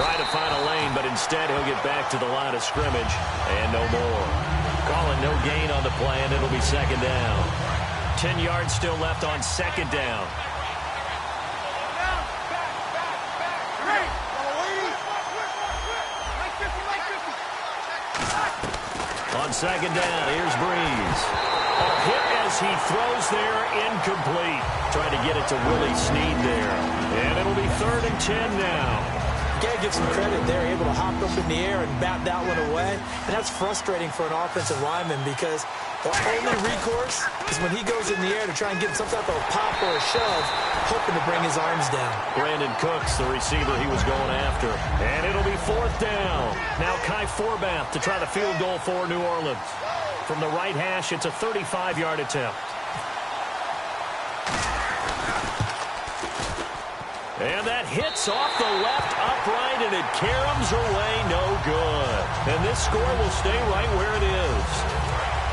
Try to find a lane, but instead he'll get back to the line of scrimmage and no more. Calling no gain on the play, and it'll be second down. 10 yards still left on second down. On second down, here's Breeze. A hit as he throws there, incomplete. Trying to get it to Willie Snead there. And it'll be 3rd and 10 now. Got to give some credit. They're able to hop up in the air and bat that one away. And that's frustrating for an offensive lineman because the only recourse is when he goes in the air to try and get some type of pop or a shove, hoping to bring his arms down. Brandon Cooks, the receiver he was going after. And it'll be 4th down. Now Kai Forbath to try the field goal for New Orleans. From the right hash, it's a 35-yard attempt. And that hits off the left upright, and it caroms away, no good. And this score will stay right where it is.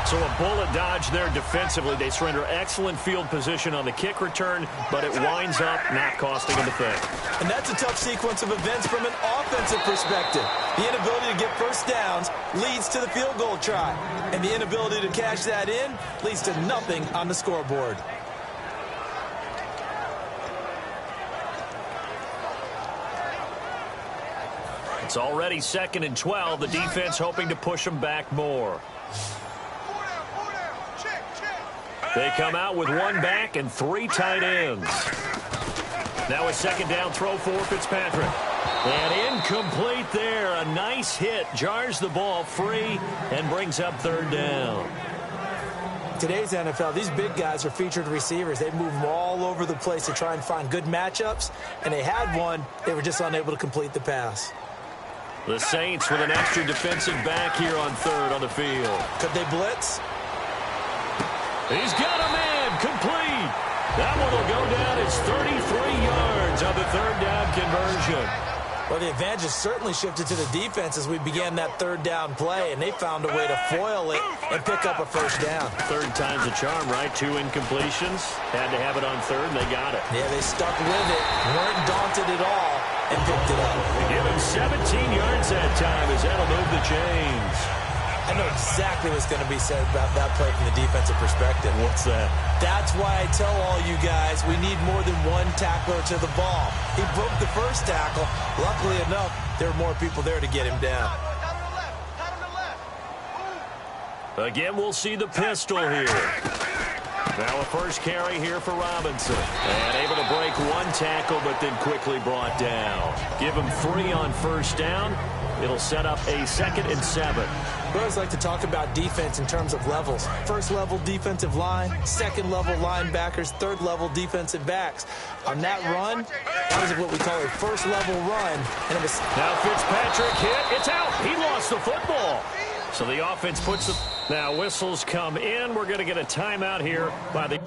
So a bullet dodge there defensively. They surrender excellent field position on the kick return, but it winds up not costing them a thing. And that's a tough sequence of events from an offensive perspective. The inability to get first downs leads to the field goal try. And the inability to cash that in leads to nothing on the scoreboard. It's already 2nd and 12. The defense hoping to push them back more. They come out with 1 back and 3 tight ends. Now a 2nd down throw for Fitzpatrick. And incomplete there. A nice hit. Jars the ball free and brings up 3rd down. Today's NFL, these big guys are featured receivers. They move them all over the place to try and find good matchups. And they had one. They were just unable to complete the pass. The Saints with an extra defensive back here on 3rd on the field. Could they blitz? He's got a man, complete. That one will go down as 33 yards on the 3rd down conversion. Well, the advantage has certainly shifted to the defense as we began that 3rd down play, and they found a way to foil it and pick up a first down. 3rd time's a charm, right? 2 incompletions. Had to have it on 3rd, and they got it. Yeah, they stuck with it, weren't daunted at all, and picked it up. Give him 17 yards that time as that'll move the chains. I know exactly what's going to be said about that play from the defensive perspective. What's that? That's why I tell all you guys we need more than one tackler to the ball. He broke the first tackle. Luckily enough, there were more people there to get him down. Again, we'll see the pistol here. Now a first carry here for Robinson. And able to break 1 tackle, but then quickly brought down. Give him 3 on first down. It'll set up a 2nd and 7. We always like to talk about defense in terms of levels. 1st level defensive line, 2nd level linebackers, 3rd level defensive backs. On that run, that was what we call a 1st level run. And it was now Fitzpatrick hit. It's out. He lost the football. So the offense puts it. Now whistles come in. We're going to get a timeout here by the.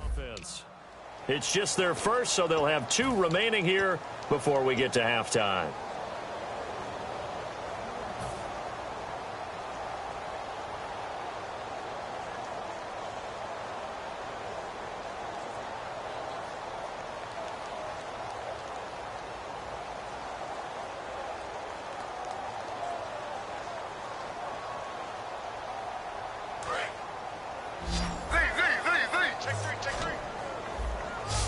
Offense. It's just their first, so they'll have 2 remaining here before we get to halftime.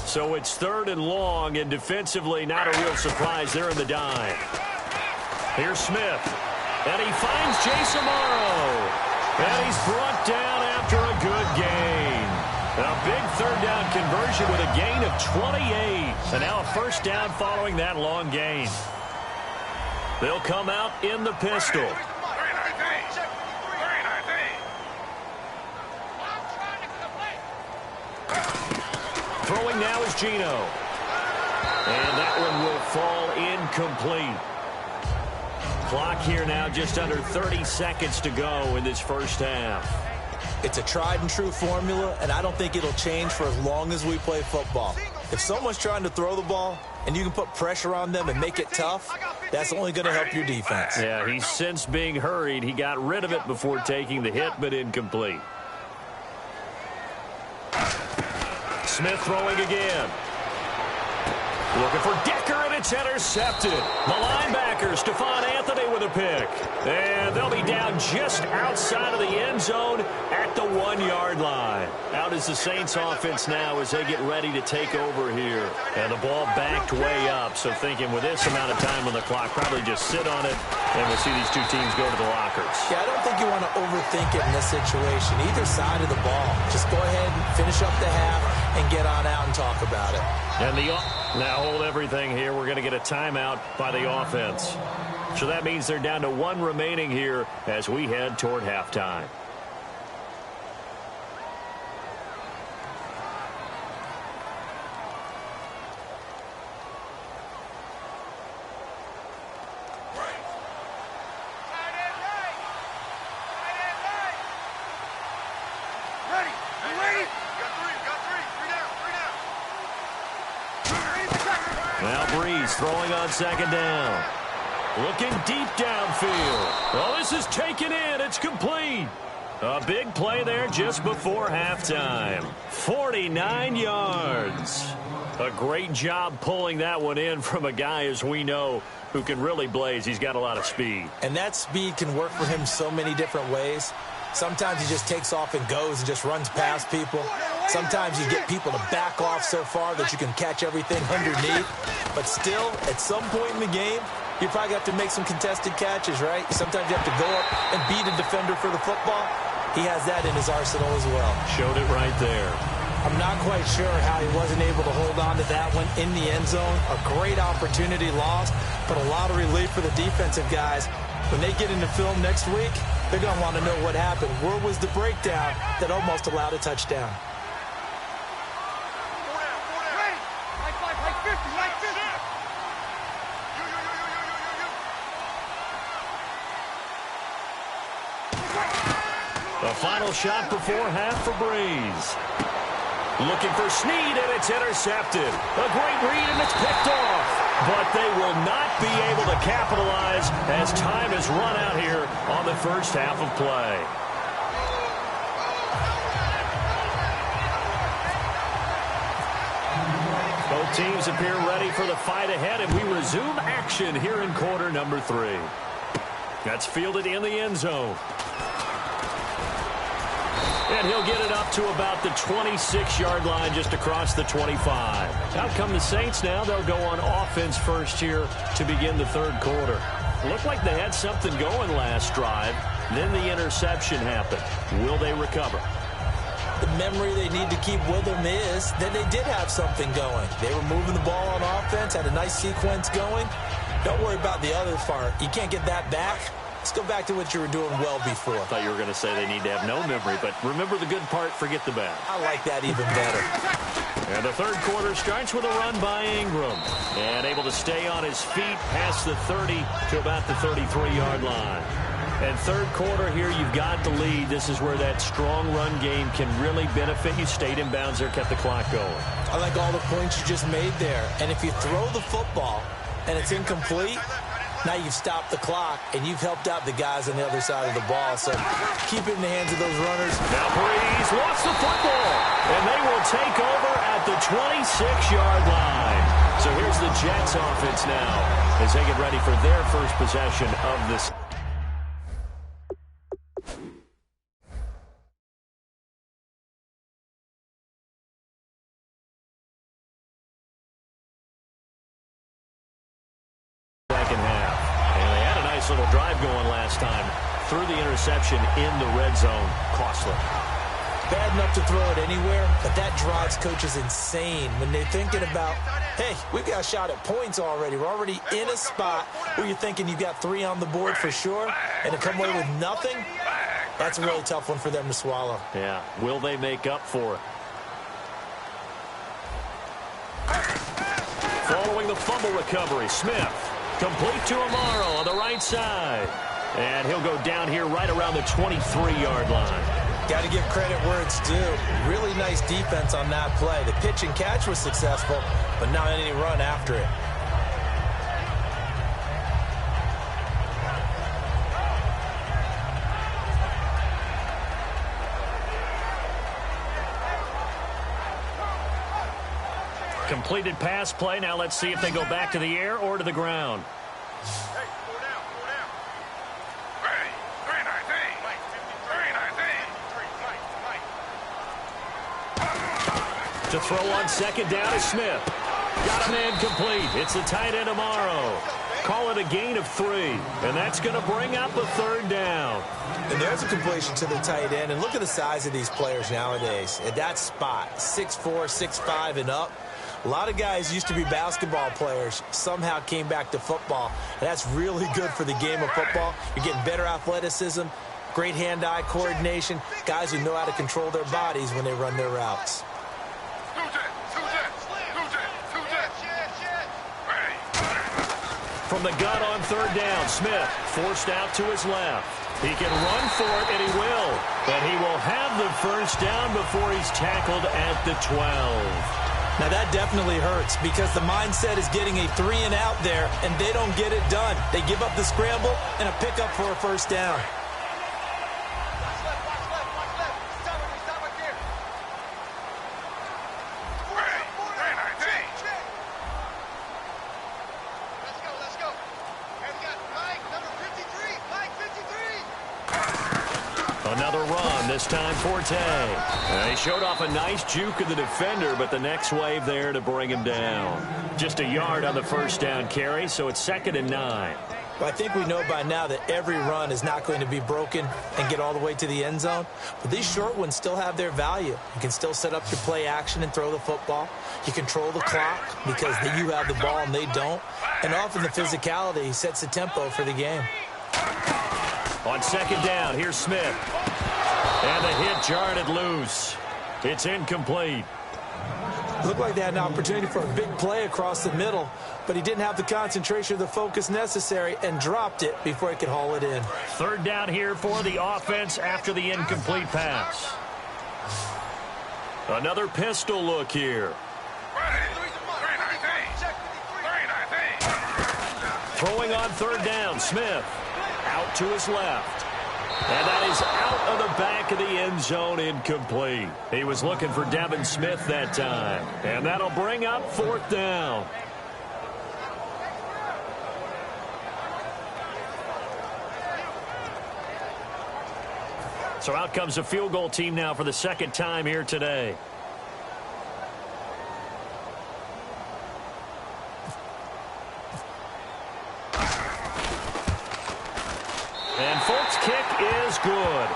So it's 3rd and long, and defensively not a real surprise. They're in the dime. Here's Smith. And he finds Jason Morrow. And he's brought down after a good gain. A big 3rd down conversion with a gain of 28. And now a first down following that long gain. They'll come out in the pistol. Throwing now is Gino. And that one will fall incomplete. Clock here now just under 30 seconds to go in this first half. It's a tried and true formula, and I don't think it'll change for as long as we play football. If someone's trying to throw the ball and you can put pressure on them and make it tough, that's only going to help your defense. Yeah, he's since being hurried. He got rid of it before taking the hit, but incomplete. Smith throwing again. Looking for Decker, and it's intercepted. The linebacker, Stephon Anthony, with a pick. And they'll be down just outside of the end zone at the 1-yard line. Out is the Saints offense now as they get ready to take over here. And the ball backed way up, so thinking with this amount of time on the clock, probably just sit on it, and we'll see these two teams go to the lockers. Yeah, I don't think you want to overthink it in this situation. Either side of the ball. Just go ahead and finish up the half and get on out and talk about it. And now hold everything here. We're going to get a timeout by the offense. So that means they're down to one remaining here as we head toward halftime. Throwing on second down. Looking deep downfield. Oh, this is taken in. It's complete. A big play there just before halftime. 49 yards. A great job pulling that one in from a guy, as we know, who can really blaze. He's got a lot of speed. And that speed can work for him so many different ways. Sometimes he just takes off and goes and just runs past people. Sometimes you get people to back off so far that you can catch everything underneath. But still, at some point in the game, you probably have to make some contested catches, right? Sometimes you have to go up and beat a defender for the football. He has that in his arsenal as well. Showed it right there. I'm not quite sure how he wasn't able to hold on to that one in the end zone. A great opportunity lost, but a lot of relief for the defensive guys. When they get into film next week, they're going to want to know what happened. Where was the breakdown that almost allowed a touchdown? The final shot before half for Breeze. Looking for Snead, and it's intercepted. A great read, and it's picked off. But they will not be able to capitalize as time has run out here on the first half of play. Both teams appear ready for the fight ahead, and we resume action here in quarter number 3. That's fielded in the end zone. And he'll get it up to about the 26-yard line, just across the 25. Out come the Saints now. They'll go on offense first here to begin the third quarter. Looked like they had something going last drive. Then the interception happened. Will they recover? The memory they need to keep with them is that they did have something going. They were moving the ball on offense, had a nice sequence going. Don't worry about the other part. You can't get that back. Let's go back to what you were doing well before. I thought you were going to say they need to have no memory, but remember the good part, forget the bad. I like that even better. And the third quarter starts with a run by Ingram. And able to stay on his feet past the 30 to about the 33-yard line. And third quarter here, you've got the lead. This is where that strong run game can really benefit you. Stayed in bounds there, kept the clock going. I like all the points you just made there. And if you throw the football and it's incomplete, now you've stopped the clock, and you've helped out the guys on the other side of the ball. So keep it in the hands of those runners. Now Breeze lost the football, and they will take over at the 26-yard line. So here's the Jets offense now as they get ready for their first possession of this. Little drive going last time. Threw the interception in the red zone. Costly. Bad enough to throw it anywhere, but that drives coaches insane when they're thinking about, hey, we've got a shot at points already. We're already in a spot where you're thinking you've got 3 on the board for sure, and to come away with nothing, that's a really tough one for them to swallow. Yeah. Will they make up for it? Following the fumble recovery, Smith. Complete to Amaro on the right side. And he'll go down here right around the 23-yard line. Got to give credit where it's due. Really nice defense on that play. The pitch and catch was successful, but not any run after it. Completed pass play. Now let's see if they go back to the air or to the ground. To throw on second down is Smith. Got a man complete. It's the tight end Amaro. Call it a gain of 3. And that's going to bring up a third down. And there's a completion to the tight end. And look at the size of these players nowadays. At that spot, 6'4", 6'5", and up. A lot of guys used to be basketball players, somehow came back to football. And that's really good for the game of football. You're getting better athleticism, great hand-eye coordination, guys who know how to control their bodies when they run their routes. From the gun on third down, Smith forced out to his left. He can run for it, and he will. But he will have the first down before he's tackled at the 12. Now, that definitely hurts because the mindset is getting a 3-and-out there, and they don't get it done. They give up the scramble and a pickup for a first down. Another run, this time Forte. He showed off a nice juke of the defender, but the next wave there to bring him down. Just a yard on the first down carry, so it's 2nd and 9. Well, I think we know by now that every run is not going to be broken and get all the way to the end zone. But these short ones still have their value. You can still set up your play action and throw the football. You control the clock because you have the ball and they don't. And often the physicality sets the tempo for the game. On second down, here's Smith. And the hit jarred it loose. It's incomplete. Looked like they had an opportunity for a big play across the middle, but he didn't have the concentration or the focus necessary and dropped it before he could haul it in. Third down here for the offense after the incomplete pass. Another pistol look here. Throwing on third down, Smith. Out to his left. And that is out of the back of the end zone, incomplete. He was looking for Devin Smith that time. And that'll bring up 4th down. So out comes the field goal team now for the second time here today. And Folk's kick is good.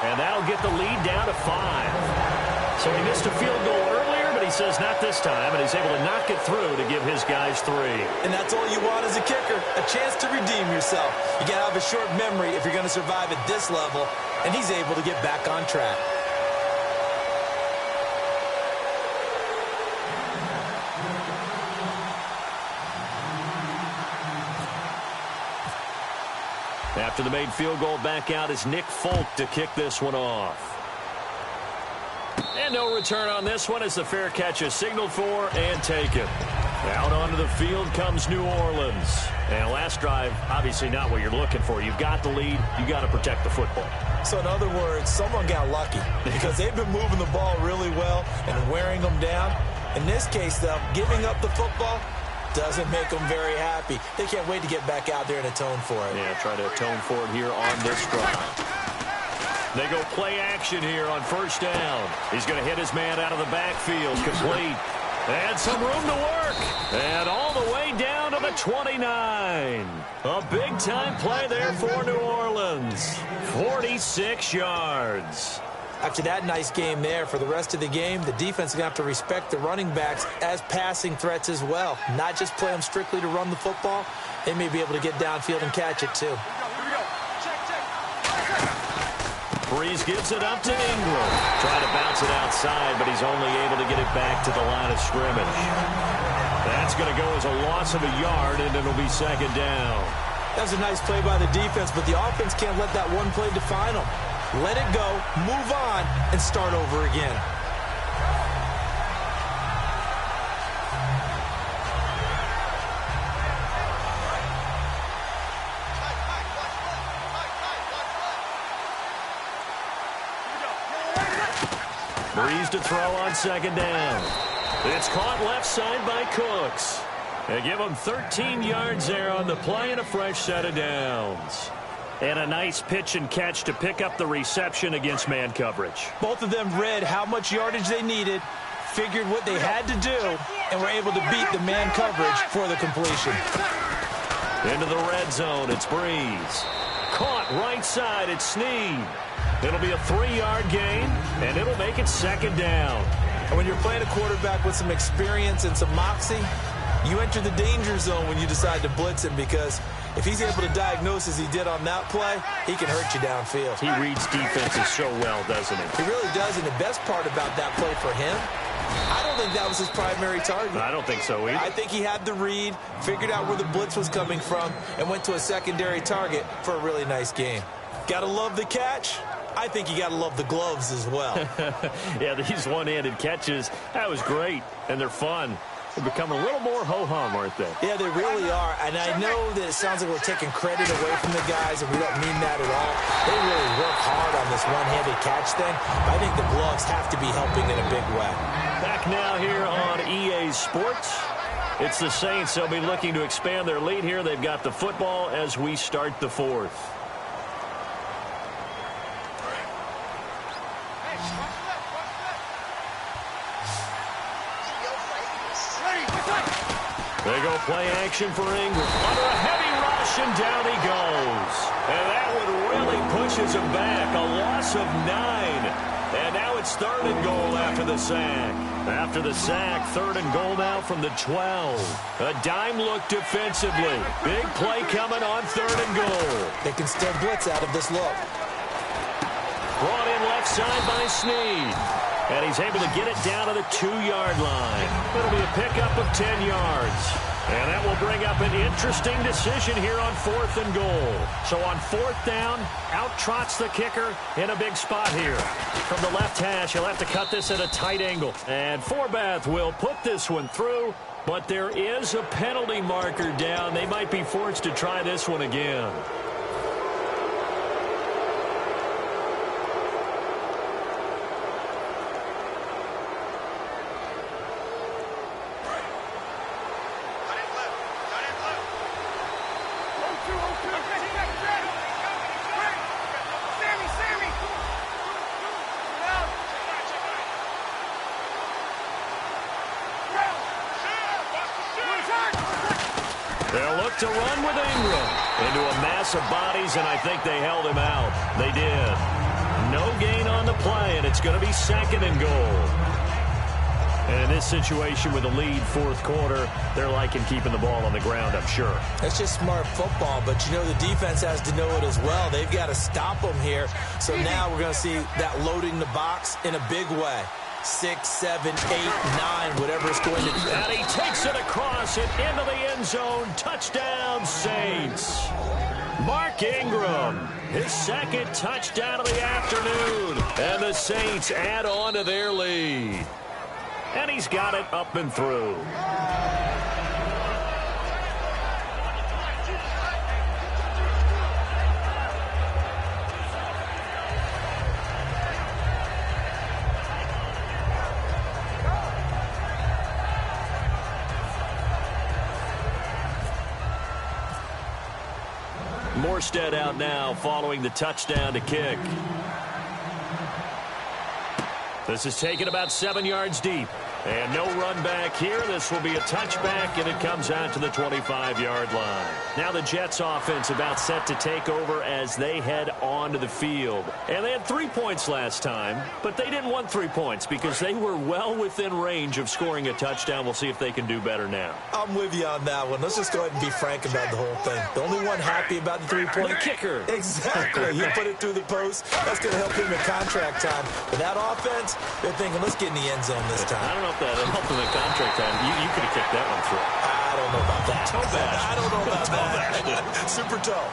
And that'll get the lead down to 5. So he missed a field goal earlier, but he says not this time, and he's able to knock it through to give his guys 3. And that's all you want as a kicker, a chance to redeem yourself. You got to have a short memory if you're going to survive at this level, and he's able to get back on track. After the made field goal, back out is Nick Folk to kick this one off. And no return on this one as the fair catch is signaled for and taken. Out onto the field comes New Orleans. And last drive, obviously not what you're looking for. You've got the lead. You got to protect the football. So in other words, someone got lucky because they've been moving the ball really well and wearing them down. In this case, though, giving up the football doesn't make them very happy. They can't wait to get back out there and atone for it. Yeah, try to atone for it here on this drive. They go play action here on first down. He's going to hit his man out of the backfield, complete. And some room to work. And all the way down to the 29. A big-time play there for New Orleans. 46 yards. After that nice game there, for the rest of the game, the defense is going to have to respect the running backs as passing threats as well. Not just play them strictly to run the football. They may be able to get downfield and catch it, too. Breeze gives it up to Ingram. Trying to bounce it outside, but he's only able to get it back to the line of scrimmage. That's going to go as a loss of a yard, and it'll be second down. That was a nice play by the defense, but the offense can't let that one play define them. Let it go, move on, and start over again. Breeze to throw on second down. It's caught left side by Cooks. They give him 13 yards there on the play and a fresh set of downs. And a nice pitch and catch to pick up the reception against man coverage. Both of them read how much yardage they needed, figured what they had to do, and were able to beat the man coverage for the completion. Into the red zone, it's Breeze. Caught right side, it's Snead. It'll be a 3-yard gain, and it'll make it second down. And when you're playing a quarterback with some experience and some moxie, you enter the danger zone when you decide to blitz him, because if he's able to diagnose as he did on that play, he can hurt you downfield. He reads defenses so well, doesn't he? He really does, and the best part about that play for him, I don't think that was his primary target. I don't think so either. I think he had the read, figured out where the blitz was coming from, and went to a secondary target for a really nice game. Gotta love the catch. I think you gotta love the gloves as well. Yeah, these one-handed catches, that was great, and they're fun. They're becoming a little more ho-hum, aren't they? Yeah, they really are. And I know that it sounds like we're taking credit away from the guys, and we don't mean that at all. They really work hard on this one-handed catch thing. But I think the gloves have to be helping in a big way. Back now here on EA Sports. It's the Saints. They'll be looking to expand their lead here. They've got the football as we start the fourth. They go play action for Ingram. Under a heavy rush, and down he goes. And that one really pushes him back. A loss of 9. And now it's 3rd and goal after the sack. After the sack, 3rd and goal now from the 12. A dime look defensively. Big play coming on 3rd and goal. They can still blitz out of this look. Brought in left side by Snead. And he's able to get it down to the 2-yard line. It'll be a pickup of 10 yards. And that will bring up an interesting decision here on 4th and goal. So on 4th down, out trots the kicker in a big spot here. From the left hash, he'll have to cut this at a tight angle. And Forbath will put this one through, but there is a penalty marker down. They might be forced to try this one again. They'll look to run with Ingram into a mass of bodies, and I think they held him out. They did. No gain on the play, and it's going to be 2nd and goal. And in this situation with a lead 4th quarter, they're liking keeping the ball on the ground, I'm sure. That's just smart football, but you know the defense has to know it as well. They've got to stop them here. So now we're going to see that loading the box in a big way. 6, 7, 8, 9, whatever it's going to be. And he takes it across and into the end zone. Touchdown, Saints. Mark Ingram, his 2nd touchdown of the afternoon. And the Saints add on to their lead. And he's got it up and through. Morstead out now following the touchdown to kick. This is taken about 7 yards deep. And no run back here. This will be a touchback, and it comes out to the 25-yard line. Now the Jets offense about set to take over as they head onto the field. And they had 3 points last time, but they didn't want 3 points because they were well within range of scoring a touchdown. We'll see if they can do better now. I'm with you on that one. Let's just go ahead and be frank about the whole thing. The only one happy about the 3-point. The kicker. Exactly. He put it through the post. That's going to help him in contract time. But that offense, they're thinking, let's get in the end zone this time. I don't know about that ultimate contract time? You could have kicked that one through. I don't know about that. I don't know about that. Super toe.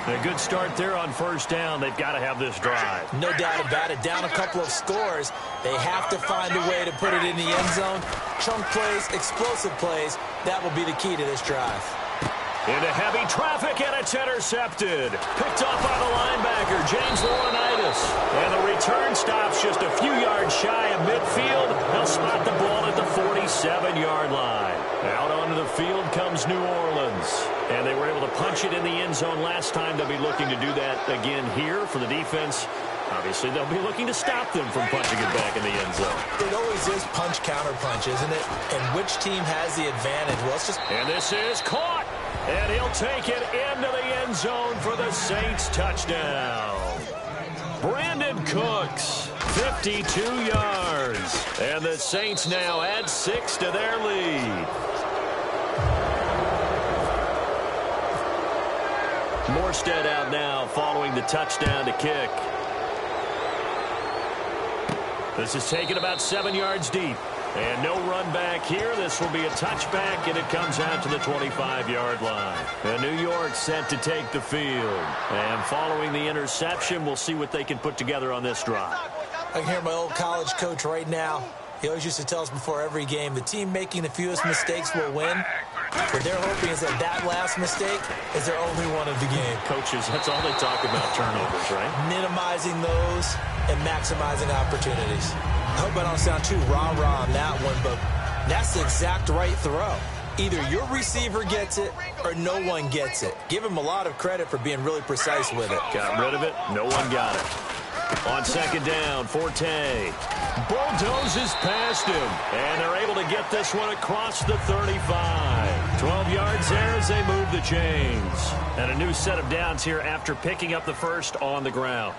A good start there on first down. They've got to have this drive. No doubt about it. Down a couple of scores. They have to find a way to put it in the end zone. Chunk plays, explosive plays. That will be the key to this drive. Into heavy traffic, and it's intercepted. Picked off by the linebacker, James Laurinaitis. And the return stops just a few yards shy of midfield. They'll spot the ball at the 47-yard line. Out onto the field comes New Orleans. And they were able to punch it in the end zone last time. They'll be looking to do that again here for the defense. Obviously, they'll be looking to stop them from punching it back in the end zone. It always is punch-counter-punch, isn't it? And which team has the advantage? Well, it's just... And this is caught. And he'll take it into the end zone for the Saints touchdown. Brandon Cooks, 52 yards. And the Saints now add 6 to their lead. Morstead out now following the touchdown to kick. This is taken about 7 yards deep. And no run back here. This will be a touchback, and it comes out to the 25-yard line. And New York set to take the field. And following the interception, we'll see what they can put together on this drive. I can hear my old college coach right now. He always used to tell us before every game, the team making the fewest mistakes will win. What they're hoping is that last mistake is their only one of the game. Coaches, that's all they talk about, turnovers, right? Minimizing those and maximizing opportunities. I hope I don't sound too rah-rah on that one, but that's the exact right throw. Either your receiver gets it or no one gets it. Give him a lot of credit for being really precise with it. Got rid of it. No one got it. On second down, Forte bulldozes past him, and they're able to get this one across the 35. 12 yards there as they move the chains. And a new set of downs here after picking up the first on the ground.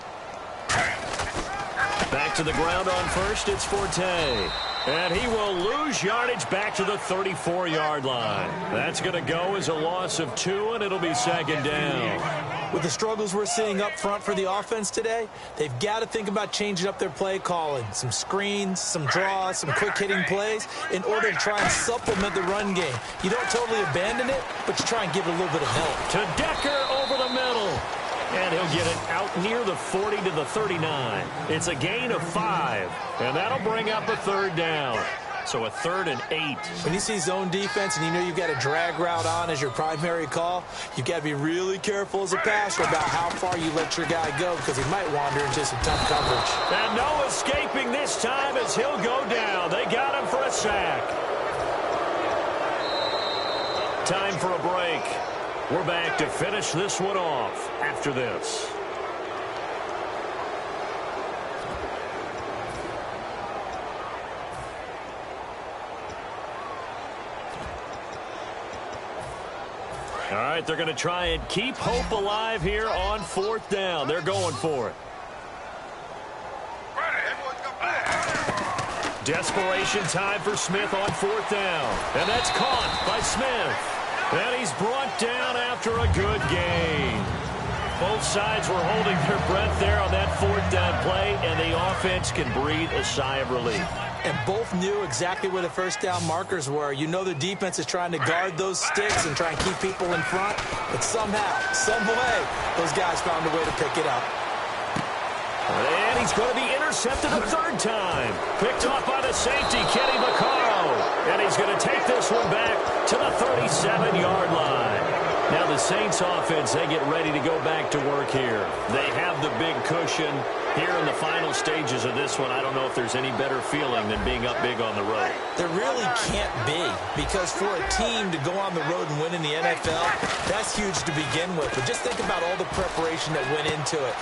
Back to the ground on first, it's Forte. And he will lose yardage back to the 34-yard line. That's going to go as a loss of 2, and it'll be second down. With the struggles we're seeing up front for the offense today, they've got to think about changing up their play calling. Some screens, some draws, some quick-hitting plays in order to try and supplement the run game. You don't totally abandon it, but you try and give it a little bit of help. To Decker over the middle. And he'll get it out near the 40 to the 39. It's a gain of 5, and that'll bring up a third down. So a 3rd and 8. When you see zone defense and you know you've got a drag route on as your primary call, you've got to be really careful as a passer about how far you let your guy go because he might wander into some tough coverage. And no escaping this time as he'll go down. They got him for a sack. Time for a break. We're back to finish this one off after this. All right, they're going to try and keep hope alive here on 4th down. They're going for it. Desperation time for Smith on 4th down. And that's caught by Smith. And he's brought down after a good gain. Both sides were holding their breath there on that 4th down play, and the offense can breathe a sigh of relief. And both knew exactly where the first down markers were. You know the defense is trying to guard those sticks and try and keep people in front, but somehow, some way, those guys found a way to pick it up. And he's going to be intercepted a 3rd time. Picked off by the safety, Kenny Vaccaro. And he's going to take this one back to the 37-yard line. Now the Saints offense, they get ready to go back to work here. They have the big cushion here in the final stages of this one. I don't know if there's any better feeling than being up big on the road. There really can't be, because for a team to go on the road and win in the NFL, that's huge to begin with. But just think about all the preparation that went into it.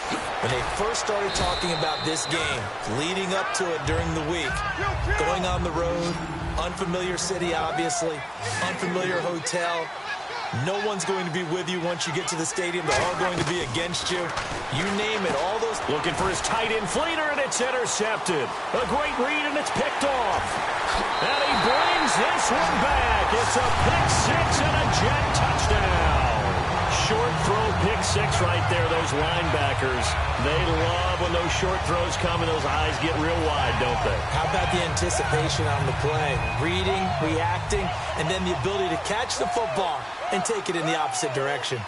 When they first started talking about this game, leading up to it during the week, going on the road, unfamiliar city, obviously, unfamiliar hotel. No one's going to be with you once you get to the stadium. They're all going to be against you. You name it, all those... Looking for his tight end Fleeter, and it's intercepted. A great read, and it's picked off. And he brings this one back. It's a pick 6 and a jet touchdown. short throw pick six right there, those linebackers. They love when those short throws come and those eyes get real wide, don't they? How about the anticipation on the play? Reading, reacting, and then the ability to catch the football and take it in the opposite direction.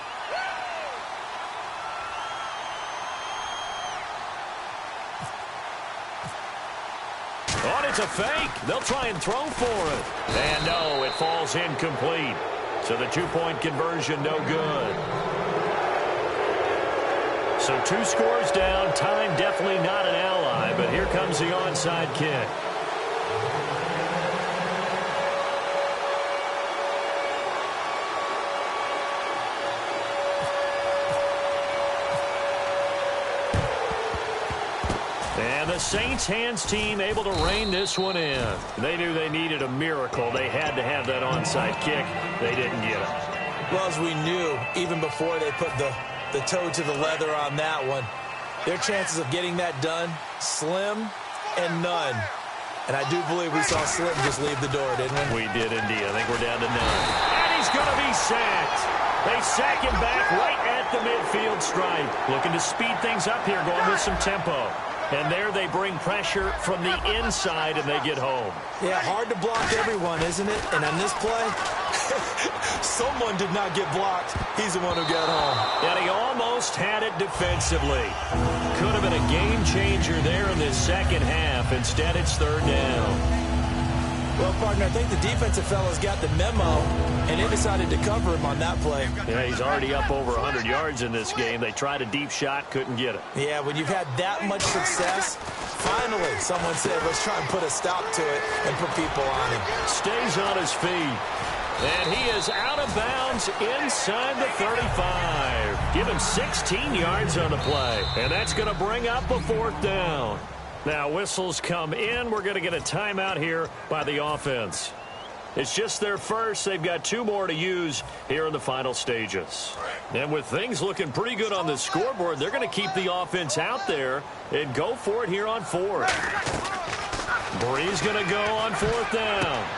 Oh, it's a fake. They'll try and throw for it. And no, it falls incomplete. So the two-point conversion, no good. So 2 scores down. Time definitely not an ally, but here comes the onside kick. And the Saints hands team able to rein this one in. They knew they needed a miracle. They had to have that onside kick. They didn't get it. Well, as we knew, even before they put the toe to the leather on that one, their chances of getting that done, slim and none. And I do believe we saw Slim just leave the door, didn't we? We did indeed. I think we're down to none. And he's going to be sacked. They sack him back right at the midfield stripe. Looking to speed things up here, going with some tempo. And there they bring pressure from the inside, and they get home. Yeah, hard to block everyone, isn't it? And on this play, someone did not get blocked. He's the one who got home. And he almost had it defensively. Could have been a game changer there in this second half. Instead, it's third down. Well, partner, I think the defensive fellas got the memo, and they decided to cover him on that play. Yeah, he's already up over 100 yards in this game. They tried a deep shot, couldn't get it. Yeah, when you've had that much success, finally someone said, let's try and put a stop to it and put people on him. Stays on his feet. And he is out of bounds inside the 35. Give him 16 yards on the play. And that's going to bring up a fourth down. Now, whistles come in. We're going to get a timeout here by the offense. It's just their first. They've got 2 more to use here in the final stages. And with things looking pretty good on the scoreboard, they're going to keep the offense out there and go for it here on 4th. Bree's going to go on 4th down.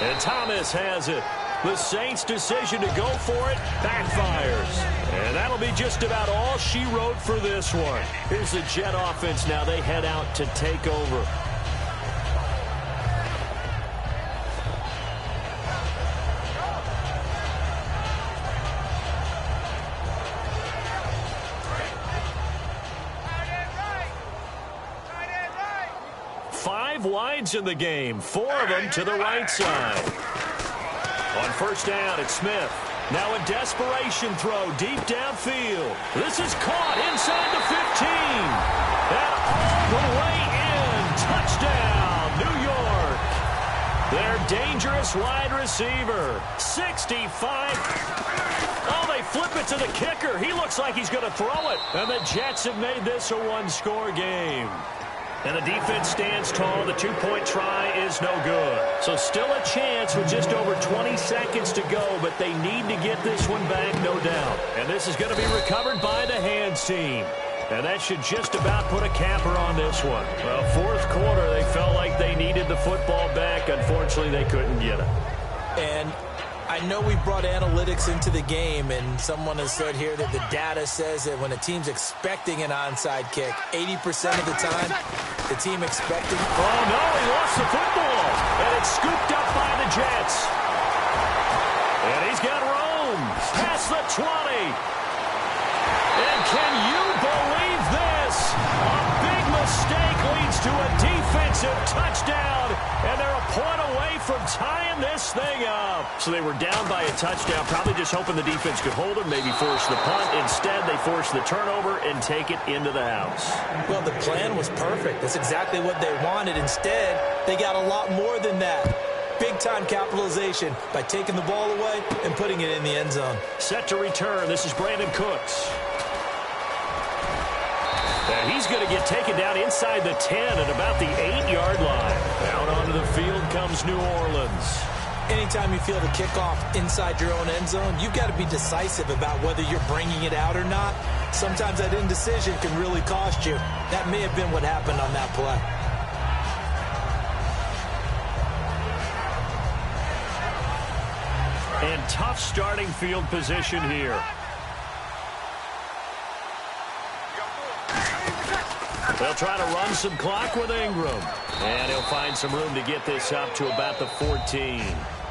And Thomas has it. The Saints' decision to go for it backfires. And that'll be just about all she wrote for this one. Here's the Jet offense now. They head out to take over. Five wides in the game, 4 of them to the right side. On first down, it's Smith. Now a desperation throw deep downfield. This is caught inside the 15. And all the way in. Touchdown, New York. Their dangerous wide receiver. 65. Oh, they flip it to the kicker. He looks like he's going to throw it. And the Jets have made this a 1-score game. And the defense stands tall. The 2-point try is no good. So still a chance with just over 20 seconds to go, but they need to get this one back, no doubt. And this is going to be recovered by the hands team. And that should just about put a capper on this one. Well, 4th quarter, they felt like they needed the football back. Unfortunately, they couldn't get it. And I know we brought analytics into the game, and someone has said here that the data says that when a team's expecting an onside kick, 80% of the time, the team expecting... Oh, no, he lost the football, and it's scooped up by the Jets. And he's got room past the 20. And can you believe this? A big mistake leads to a defensive touchdown, and they're a point away from tying this thing up. So they were down by a touchdown, probably just hoping the defense could hold them, maybe force the punt. Instead, they force the turnover and take it into the house. Well, the plan was perfect. That's exactly what they wanted. Instead, they got a lot more than that. Big-time capitalization by taking the ball away and putting it in the end zone. Set to return. This is Brandon Cooks. And he's going to get taken down inside the 10 at about the 8-yard line. Out onto the field comes New Orleans. Anytime you feel the kickoff inside your own end zone, you've got to be decisive about whether you're bringing it out or not. Sometimes that indecision can really cost you. That may have been what happened on that play. And tough starting field position here. They'll try to run some clock with Ingram. And he'll find some room to get this up to about the 14.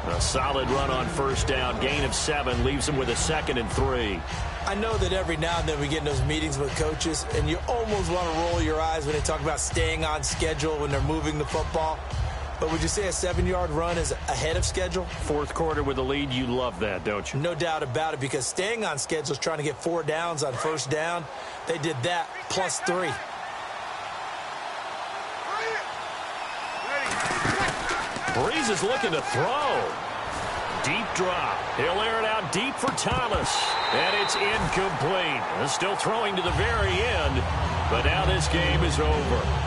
A solid run on first down. Gain of 7 leaves him with a 2nd and 3. I know that every now and then we get in those meetings with coaches, and you almost want to roll your eyes when they talk about staying on schedule when they're moving the football. But would you say a 7-yard run is ahead of schedule? Fourth quarter with a lead, you love that, don't you? No doubt about it, because staying on schedule is trying to get 4 downs on first down. They did that plus 3. Breeze is looking to throw. Deep drop. He'll air it out deep for Thomas. And it's incomplete. Still throwing to the very end. But now this game is over.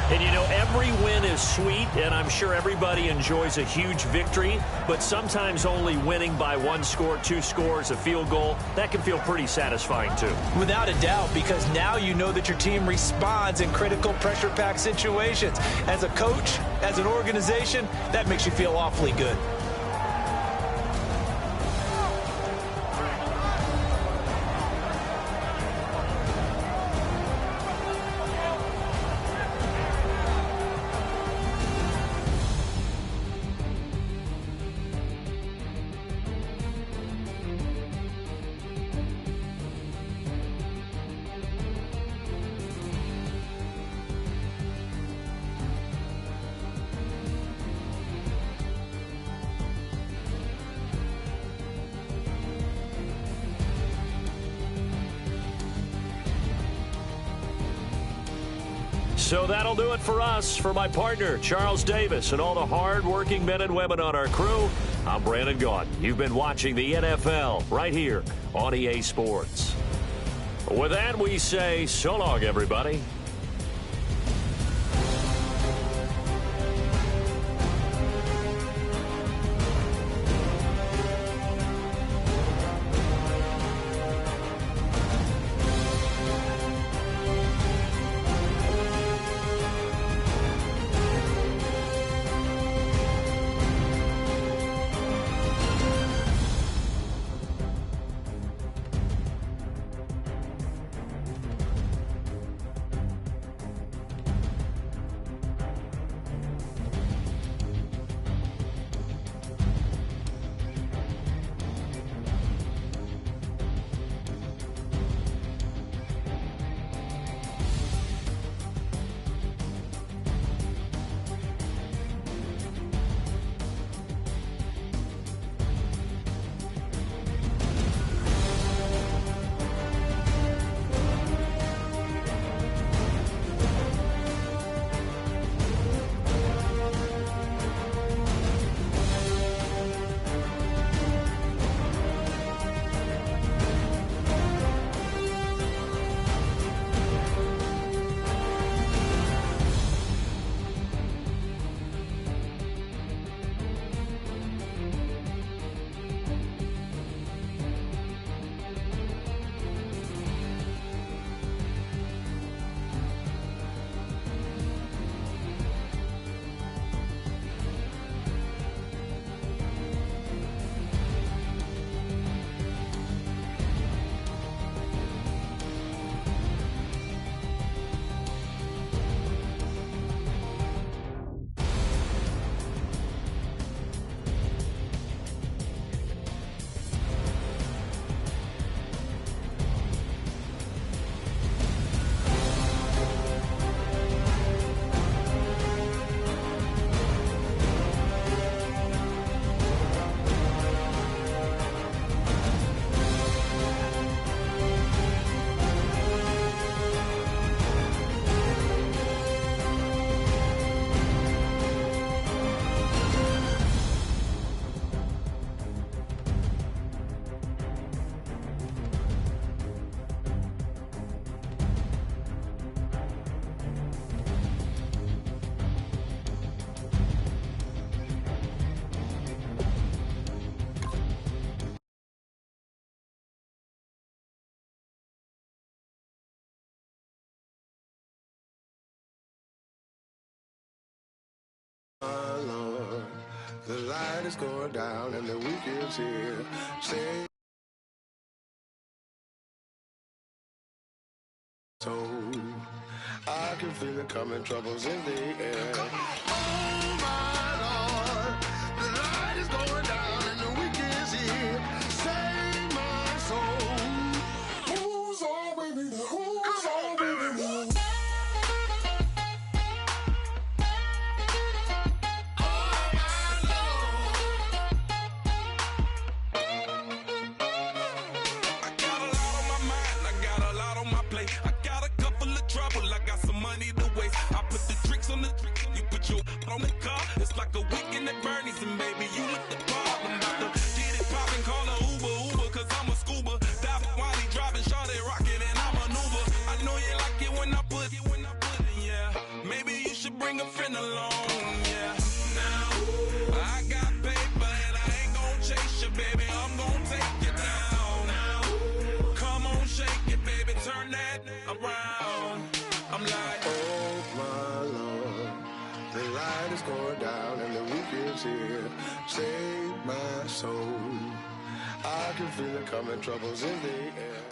And, you know, every win is sweet, and I'm sure everybody enjoys a huge victory. But sometimes only winning by 1 score, 2 scores, a field goal, that can feel pretty satisfying, too. Without a doubt, because now you know that your team responds in critical pressure-packed situations. As a coach, as an organization, that makes you feel awfully good. So that'll do it for us. For my partner, Charles Davis, and all the hard-working men and women on our crew, I'm Brandon Gaudin. You've been watching the NFL right here on EA Sports. With that, we say so long, everybody. The light is going down and the weekend's here. Say so. I can feel it coming, troubles in the air. Oh my Lord, the light is going down and the weekend's here. Save my soul. Who's on, baby? Who's on, baby? On the car, it's like a weekend at Bernie's, and baby, you with the problem. About to get it poppin', call a Uber, cause I'm a scuba. Dive while he driving, shot it, rocket, and I maneuver. I know you like it when I put it, yeah. Maybe you should bring a friend along, yeah. Now, I got paper, and I ain't gon' chase you, baby, I'm gon' take you down. Now, come on, shake it, baby, turn that around. I'm like, oh my Lord. The light is going down and the weekend's here. Save my soul. I can feel it coming, troubles in the air.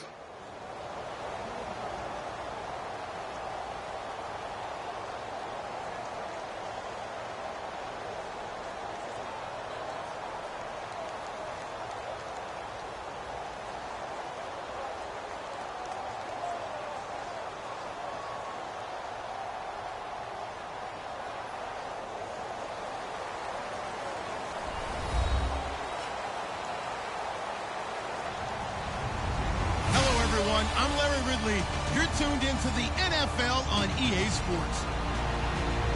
I'm Larry Ridley. You're tuned into the NFL on EA Sports.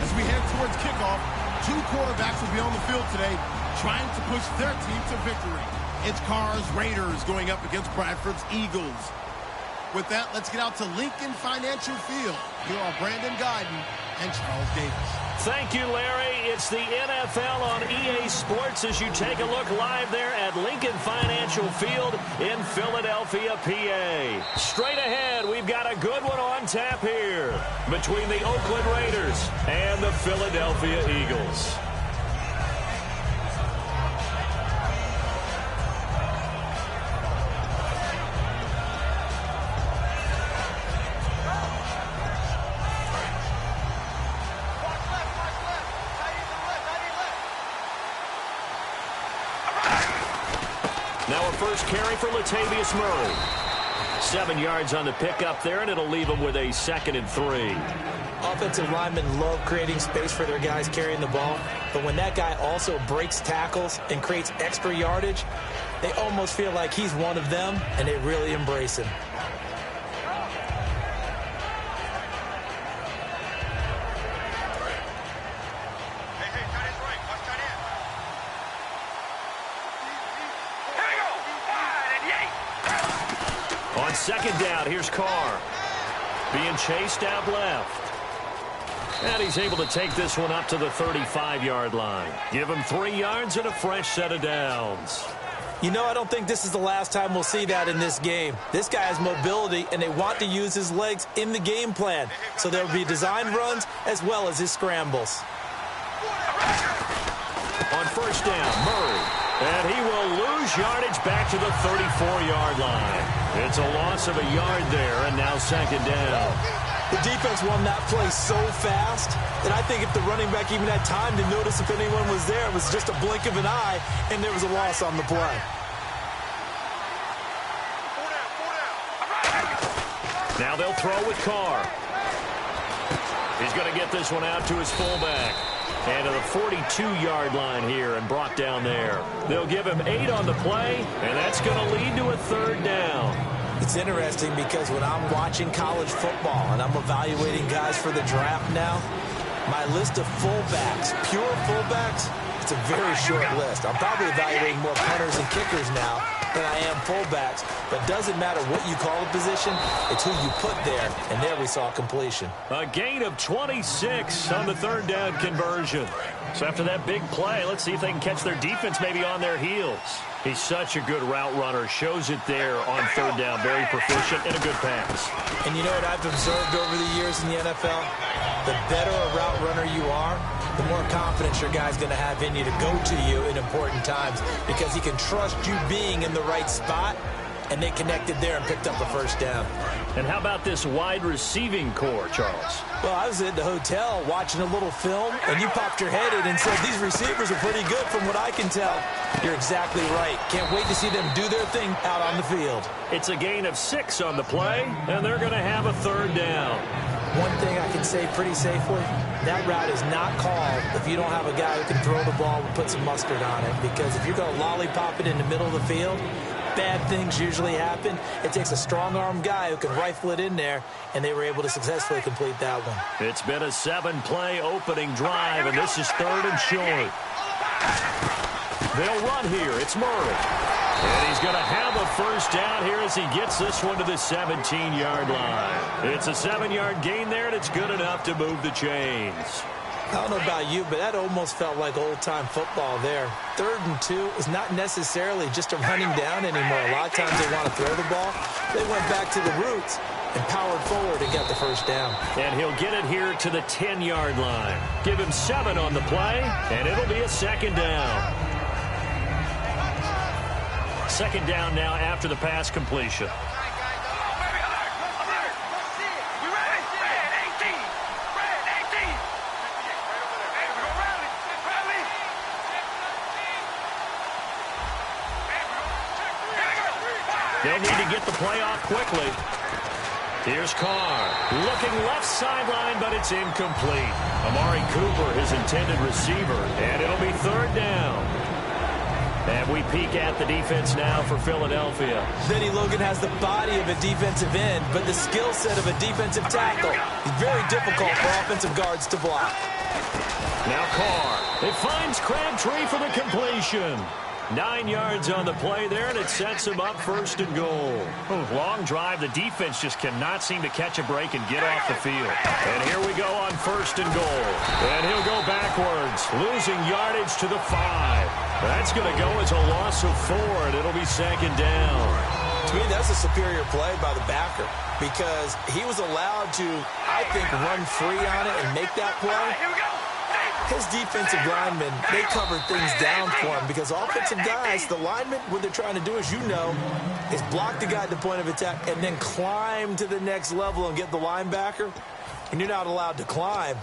As we head towards kickoff, two quarterbacks will be on the field today trying to push their team to victory. It's Carr's Raiders going up against Bradford's Eagles. With that, let's get out to Lincoln Financial Field. Here are Brandon Guyton and Charles Davis. Thank you, Larry. It's the NFL on EA Sports as you take a look live there at Lincoln Financial Field in Philadelphia, PA. Straight ahead, we've got a good one on tap here between the Oakland Raiders and the Philadelphia Eagles. Now a first carry for Latavius Murray. 7 yards on the pickup there, and it'll leave him with a 2nd and 3. Offensive linemen love creating space for their guys carrying the ball, but when that guy also breaks tackles and creates extra yardage, they almost feel like he's one of them, and they really embrace him. On 2nd down, here's Carr. Being chased out left. And he's able to take this one up to the 35-yard line. Give him 3 yards and a fresh set of downs. You know, I don't think this is the last time we'll see that in this game. This guy has mobility, and they want to use his legs in the game plan. So there will be designed runs as well as his scrambles. On 1st down, Murray. And he will lose yardage back to the 34-yard line. It's a loss of a yard there, and now 2nd down. The defense won that play so fast that I think if the running back even had time to notice if anyone was there, it was just a blink of an eye, and there was a loss on the play. Now they'll throw with Carr. He's going to get this one out to his fullback. And to the 42-yard line here and brought down there. They'll give him 8 on the play, and that's going to lead to a 3rd down. It's interesting because when I'm watching college football and I'm evaluating guys for the draft now, my list of fullbacks, pure fullbacks, it's a very short list. I'm probably evaluating more punters and kickers now than I am fullbacks, but doesn't matter what you call the position, it's who you put there, and there we saw completion. A gain of 26 on the 3rd down conversion. So after that big play, let's see if they can catch their defense maybe on their heels. He's such a good route runner, shows it there on 3rd down, very proficient and a good pass. And you know what I've observed over the years in the NFL? The better a route runner you are, the more confidence your guy's going to have in you to go to you in important times because he can trust you being in the right spot, and they connected there and picked up the first down. And how about this wide receiving core, Charles? Well, I was at the hotel watching a little film, and you popped your head in and said, these receivers are pretty good from what I can tell. You're exactly right. Can't wait to see them do their thing out on the field. It's a gain of 6 on the play, and they're going to have a third down. One thing I can say pretty safely, that route is not called if you don't have a guy who can throw the ball and put some mustard on it. Because if you're going to lollipop it in the middle of the field, bad things usually happen. It takes a strong-arm guy who can rifle it in there, and they were able to successfully complete that one. It's been a 7-play opening drive, and this is 3rd and short. They'll run here. It's Murray. And he's going to have a first down here as he gets this one to the 17-yard line. It's a 7-yard gain there, and it's good enough to move the chains. I don't know about you, but that almost felt like old-time football there. 3rd and 2 is not necessarily just a running down anymore. A lot of times they want to throw the ball. They went back to the roots and powered forward and got the first down. And he'll get it here to the 10-yard line. Give him 7 on the play, and it'll be a 2nd down. 2nd down now after the pass completion. They'll need to get the play off quickly. Here's Carr. Looking left sideline, but it's incomplete. Amari Cooper, his intended receiver, and it'll be 3rd down. And we peek at the defense now for Philadelphia. Benny Logan has the body of a defensive end, but the skill set of a defensive tackle. He's very difficult for offensive guards to block. Now Carr. It finds Crabtree for the completion. 9 yards on the play there, and it sets him up 1st and goal. Long drive. The defense just cannot seem to catch a break and get off the field. And here we go on 1st and goal. And he'll go backwards, losing yardage to the 5. That's going to go as a loss of 4, and it'll be 2nd down. To me, that's a superior play by the backer because he was allowed to, I think, run free on it and make that play. His defensive linemen, they covered things down for him because offensive guys, the linemen, what they're trying to do, as you know, is block the guy at the point of attack and then climb to the next level and get the linebacker. When you're not allowed to climb,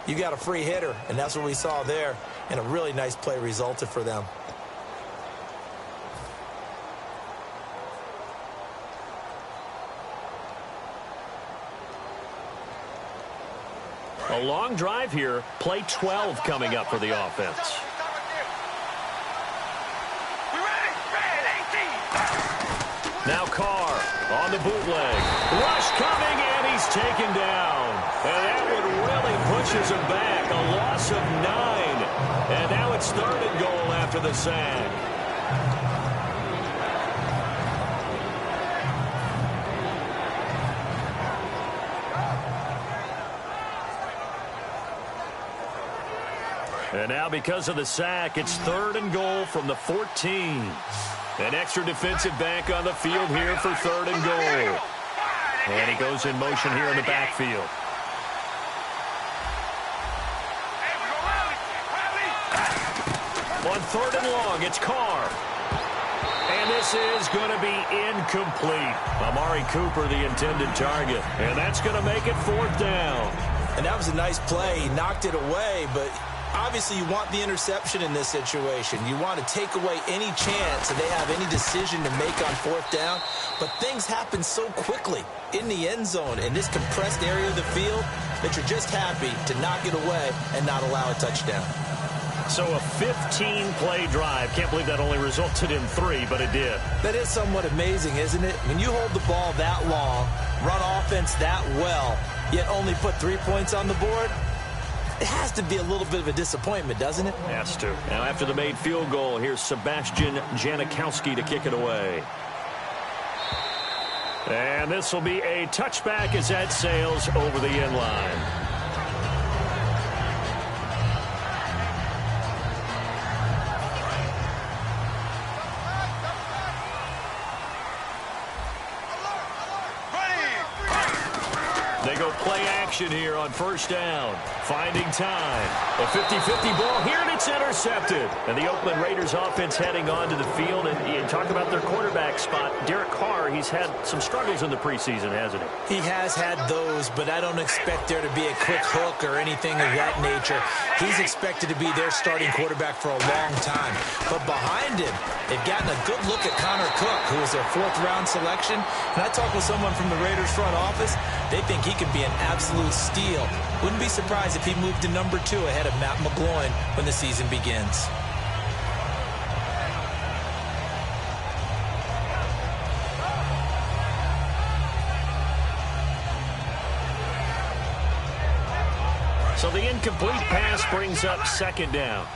you got a free hitter, and that's what we saw there, and a really nice play resulted for them. A long drive here. Play 12 coming up for the offense. Now Carr on the bootleg. Rush coming, and he's taken down. And that one really pushes him back. A loss of 9. And now it's 3rd and goal after the sack. And now because of the sack, it's 3rd and goal from the 14. An extra defensive back on the field here for 3rd and goal. And he goes in motion here in the backfield. On 3rd and long, it's Carr. And this is going to be incomplete. Amari Cooper, the intended target. And that's going to make it 4th down. And that was a nice play. He knocked it away, but obviously you want the interception in this situation. You want to take away any chance that they have any decision to make on 4th down. But things happen so quickly in the end zone in this compressed area of the field that you're just happy to knock it away and not allow a touchdown. So a 15-play drive. Can't believe that only resulted in 3, but it did. That is somewhat amazing, isn't it? When you hold the ball that long, run offense that well, yet only put 3 points on the board, it has to be a little bit of a disappointment, doesn't it? Has to. Now after the made field goal, here's Sebastian Janikowski to kick it away. And this will be a touchback as that sails over the end line. play action here on first down. Finding time. A 50-50 ball here, and it's intercepted. And the Oakland Raiders offense heading onto the field. And you talk about their quarterback spot. Derek Carr, he's had some struggles in the preseason, hasn't he? He has had those, but I don't expect there to be a quick hook or anything of that nature. He's expected to be their starting quarterback for a long time. But behind him, they've gotten a good look at Connor Cook, who was their fourth-round selection. And I talked with someone from the Raiders front office. They think he could be an absolute steal. Wouldn't be surprised if he moved to number 2 ahead of Matt McGloin when the season begins. So the incomplete pass brings up second down.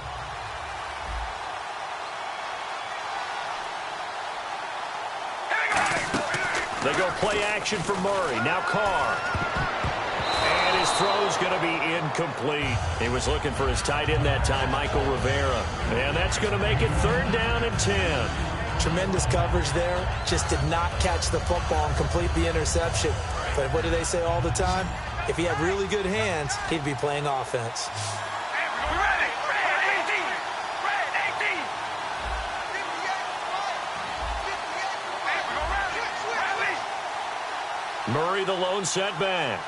They go play action for Murray. Now Carr. And his throw's going to be incomplete. He was looking for his tight end that time, Michael Rivera. And that's going to make it third down and 10. Tremendous coverage there. Just did not catch the football and complete the interception. But what do they say all the time? If he had really good hands, he'd be playing offense. Murray, the lone setback.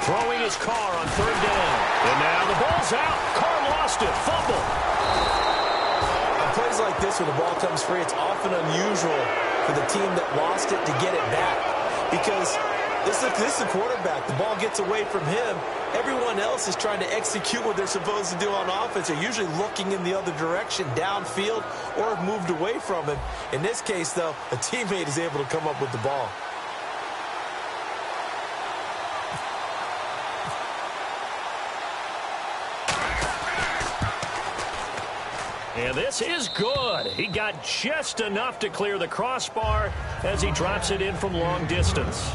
Throwing his Carr on third down. And now the ball's out. Carr lost it. Fumble. On plays like this, when the ball comes free, it's often unusual for the team that lost it to get it back. Because this is a quarterback. The ball gets away from him. Everyone else is trying to execute what they're supposed to do on offense. They're usually looking in the other direction, downfield, or have moved away from him. In this case, though, a teammate is able to come up with the ball. And this is good. He got just enough to clear the crossbar as he drops it in from long distance.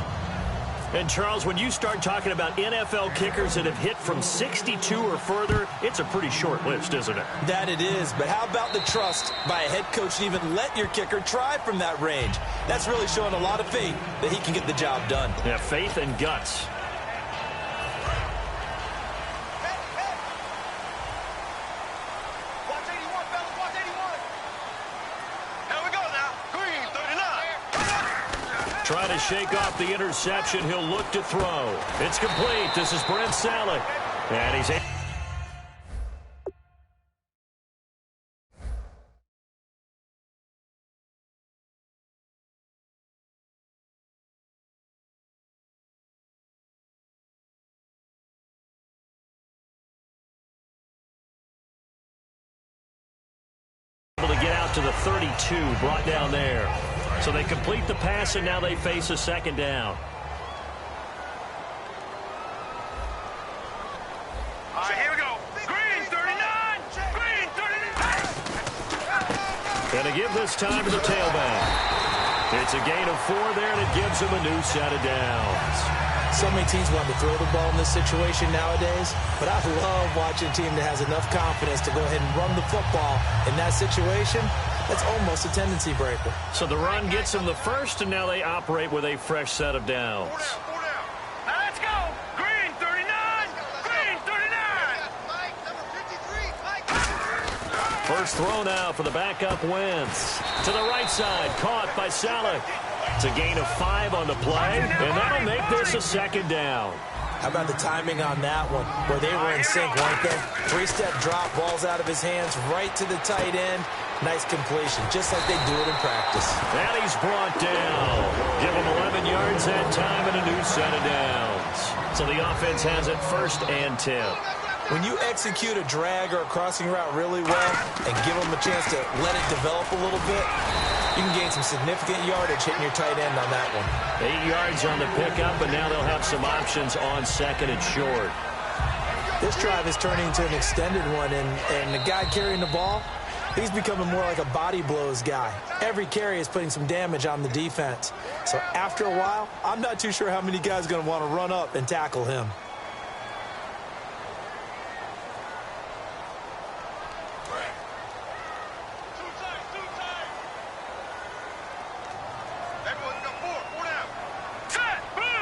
And, Charles, when you start talking about NFL kickers that have hit from 62 or further, it's a pretty short list, isn't it? That it is, but how about the trust by a head coach to even let your kicker try from that range? That's really showing a lot of faith that he can get the job done. Yeah, faith and guts. Trying to shake off the interception. He'll look to throw. It's complete. This is Brent Salek. And he's able to get out to the 32, brought down there. So they complete the pass, and now they face a second down. All right, here we go. Green 39. Green 39. And to give this time to the tailback. It's a gain of 4 there, and it gives them a new set of downs. So many teams want to throw the ball in this situation nowadays, but I love watching a team that has enough confidence to go ahead and run the football in that situation. That's almost a tendency breaker. So the run gets them the first, and now they operate with a fresh set of downs. Four down. Now let's go. Green 39. Green 39. Mike, number 53. First throw now for the backup Wentz. To the right side, caught by Salek. It's a gain of 5 on the play, and that'll make this a second down. How about the timing on that one, where they were in sync, weren't they? 3-step drop, balls out of his hands, right to the tight end. Nice completion, just like they do it in practice. And he's brought down. Give him 11 yards that time and a new set of downs. So the offense has it first and 10. When you execute a drag or a crossing route really well and give them a chance to let it develop a little bit, you can gain some significant yardage hitting your tight end on that one. 8 yards on the pickup, and now they'll have some options on second and short. This drive is turning into an extended one, and the guy carrying the ball, he's becoming more like a body blows guy. Every carry is putting some damage on the defense. So after a while, I'm not too sure how many guys are going to want to run up and tackle him. Everyone got four down. Set. Boom.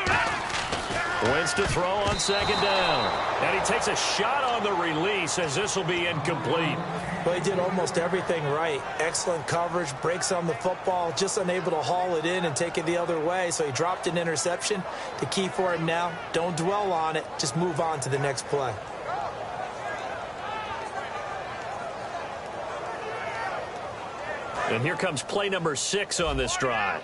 Wins to throw on second down. And he takes a shot on the release as this will be incomplete. Well, he did almost everything right. Excellent coverage, breaks on the football, just unable to haul it in and take it the other way. So he dropped an interception. The key for him now, don't dwell on it. Just move on to the next play. And here comes play number 6 on this drive.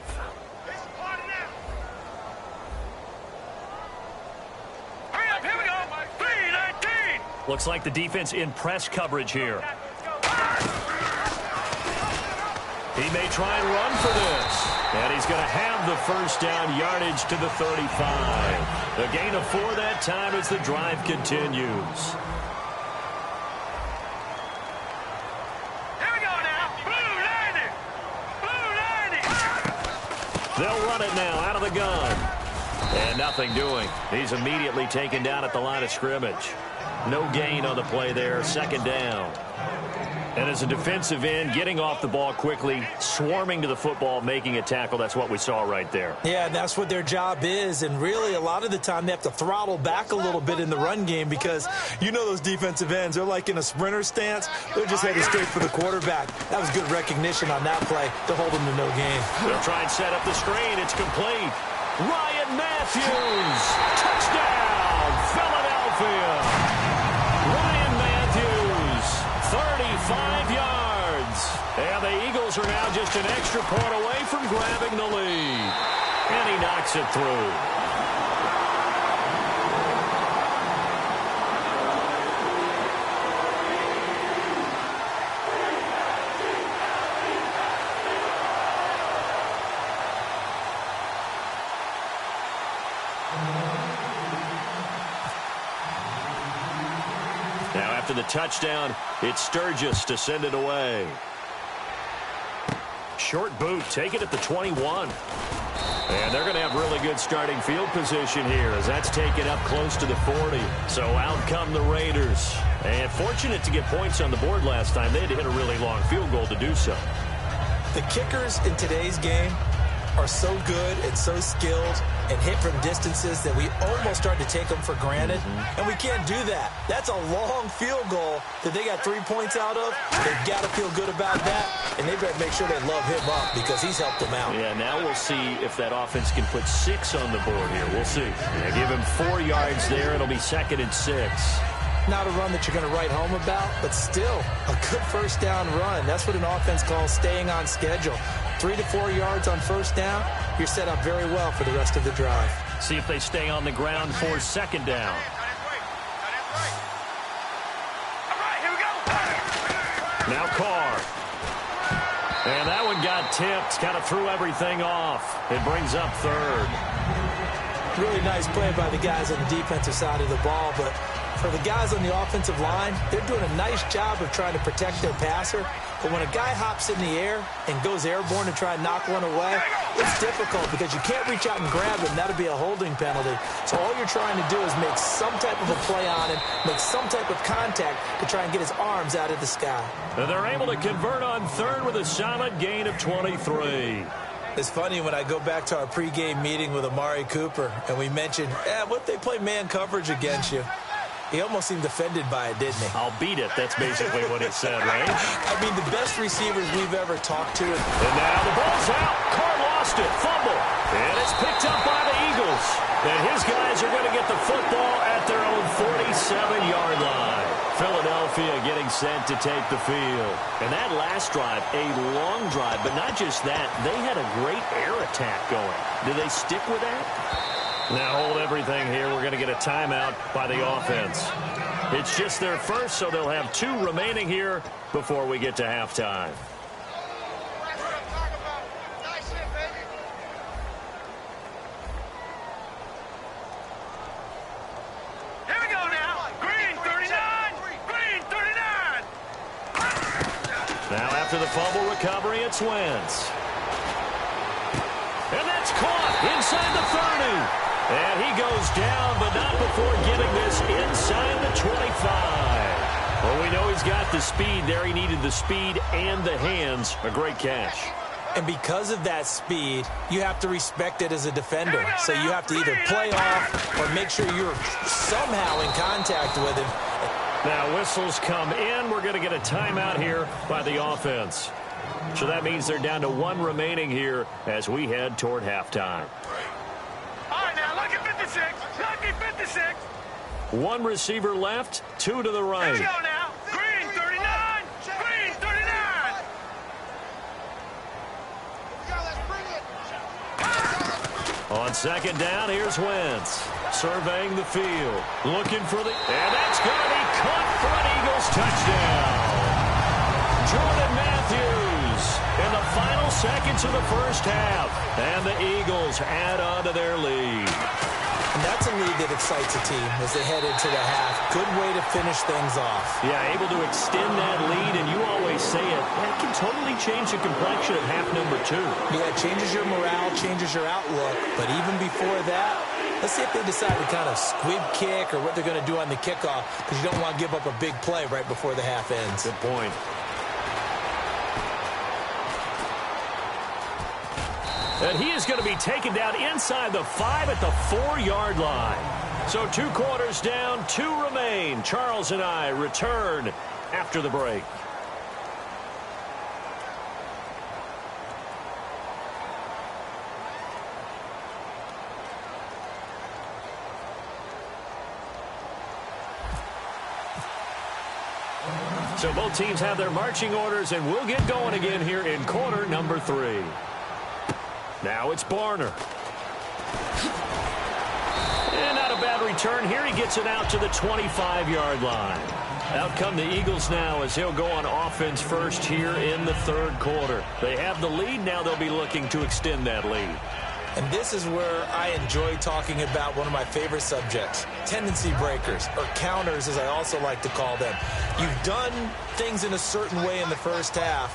Looks like the defense in press coverage here. He may try and run for this. And he's going to have the first down yardage to the 35. A gain of 4 that time as the drive continues. Here we go now. Blue 90. Blue 90. They'll run it now out of the gun. And nothing doing. He's immediately taken down at the line of scrimmage. No gain on the play there, second down. And as a defensive end, getting off the ball quickly, swarming to the football, making a tackle, that's what we saw right there. Yeah, that's what their job is, and really a lot of the time they have to throttle back a little bit in the run game because you know those defensive ends, they're like in a sprinter stance. They're just headed straight for the quarterback. That was good recognition on that play to hold them to no gain. They'll try and set up the screen. It's complete. Ryan Matthews, touchdown, Philadelphia. Ryan Matthews, 35 yards. And the Eagles are now just an extra point away from grabbing the lead. And he knocks it through. Now after the touchdown, it's Sturgis to send it away. Short boot, take it at the 21. And they're going to have really good starting field position here as that's taken up close to the 40. So out come the Raiders. And fortunate to get points on the board last time. They had to hit a really long field goal to do so. The kickers in today's game are so good and so skilled and hit from distances that we almost start to take them for granted, and we can't do that. That's a long field goal that they got 3 points out of. They've got to feel good about that, and they better make sure they love him up because he's helped them out. Yeah, now we'll see if that offense can put 6 on the board here. We'll see. Yeah, give him 4 yards there. It'll be 2nd and 6. Not a run that you're going to write home about, but still a good first down run. That's what an offense calls staying on schedule. 3 to 4 yards on first down, you're set up very well for the rest of the drive. See if they stay on the ground for 2nd down. All right, here we go. Now Carr. And that one got tipped, kind of threw everything off. It brings up 3rd. Really nice play by the guys on the defensive side of the ball, but for the guys on the offensive line, they're doing a nice job of trying to protect their passer. But when a guy hops in the air and goes airborne to try and knock one away, it's difficult because you can't reach out and grab him. That'll be a holding penalty. So all you're trying to do is make some type of a play on him, make some type of contact to try and get his arms out of the sky. And they're able to convert on 3rd with a solid gain of 23. It's funny when I go back to our pregame meeting with Amari Cooper and we mentioned, what if they play man coverage against you? He almost seemed offended by it, didn't he? I'll beat it. That's basically what he said, right? I mean, the best receivers we've ever talked to. And now the ball's out. Carr lost it. Fumble. And it's picked up by the Eagles. And his guys are going to get the football at their own 47-yard line. Philadelphia getting set to take the field. And that last drive, a long drive, but not just that. They had a great air attack going. Do they stick with that? Now hold everything here. We're going to get a timeout by the offense. It's just their first, so they'll have 2 remaining here before we get to halftime. Here we go now. Green 39. Green 39. Now after the fumble recovery, it's Wentz. And that's caught inside the 30. And he goes down, but not before getting this inside the 25. Well, we know he's got the speed there. He needed the speed and the hands. A great catch. And because of that speed, you have to respect it as a defender. So you have to either play off or make sure you're somehow in contact with him. Now whistles come in. We're going to get a timeout here by the offense. So that means they're down to 1 remaining here as we head toward halftime. All right, now, lucky 56. Lucky 56. 1 receiver left, 2 to the Here right. we go now. Green 39. Green 39. On second down, here's Wentz. Surveying the field. Looking for the... And that's going to be caught for an Eagles touchdown. Jordan Matthews in the final seconds of the first half. And the Eagles add on to their lead. And that's a lead that excites a team as they head into the half. Good way to finish things off. Yeah, able to extend that lead, and you always say it, that can totally change the complexion of half number 2. Yeah, it changes your morale, changes your outlook. But even before that, let's see if they decide to kind of squib kick or what they're going to do on the kickoff, because you don't want to give up a big play right before the half ends. Good point. And he is going to be taken down inside the 5 at the 4-yard line. So 2 quarters down, 2 remain. Charles and I return after the break. So both teams have their marching orders, and we'll get going again here in quarter number 3. Now it's Barner. And not a bad return here. He gets it out to the 25-yard line. Out come the Eagles now as he'll go on offense first here in the 3rd quarter. They have the lead. Now they'll be looking to extend that lead. And this is where I enjoy talking about one of my favorite subjects, tendency breakers, or counters as I also like to call them. You've done things in a certain way in the first half,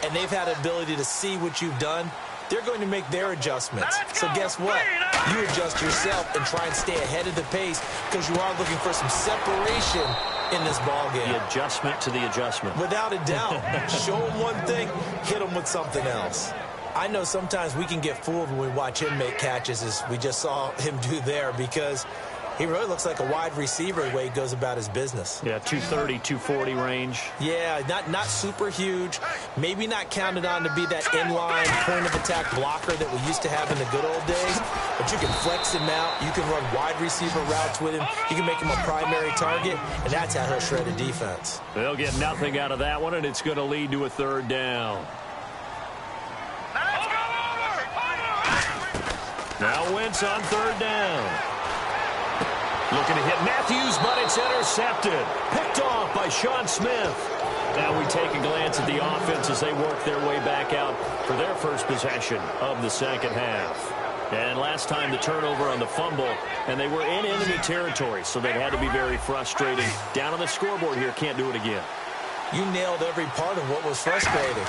and they've had the ability to see what you've done. They're going to make their adjustments. So guess what? You adjust yourself and try and stay ahead of the pace because you are looking for some separation in this ball game. The adjustment to the adjustment. Without a doubt. Show them one thing, hit them with something else. I know sometimes we can get fooled when we watch him make catches, as we just saw him do there, because he really looks like a wide receiver the way he goes about his business. Yeah, 230, 240 range. Yeah, not super huge. Maybe not counted on to be that inline point-of-attack blocker that we used to have in the good old days. But you can flex him out. You can run wide receiver routes with him. You can make him a primary target, and that's how he'll shred a defense. They'll get nothing out of that one, and it's going to lead to a 3rd down. Now Wentz on 3rd down. Looking to hit Matthews, but it's intercepted. Picked off by Sean Smith. Now we take a glance at the offense as they work their way back out for their first possession of the 2nd half. And last time the turnover on the fumble, and they were in enemy territory, so that had to be very frustrating. Down on the scoreboard here, can't do it again. You nailed every part of what was frustrating.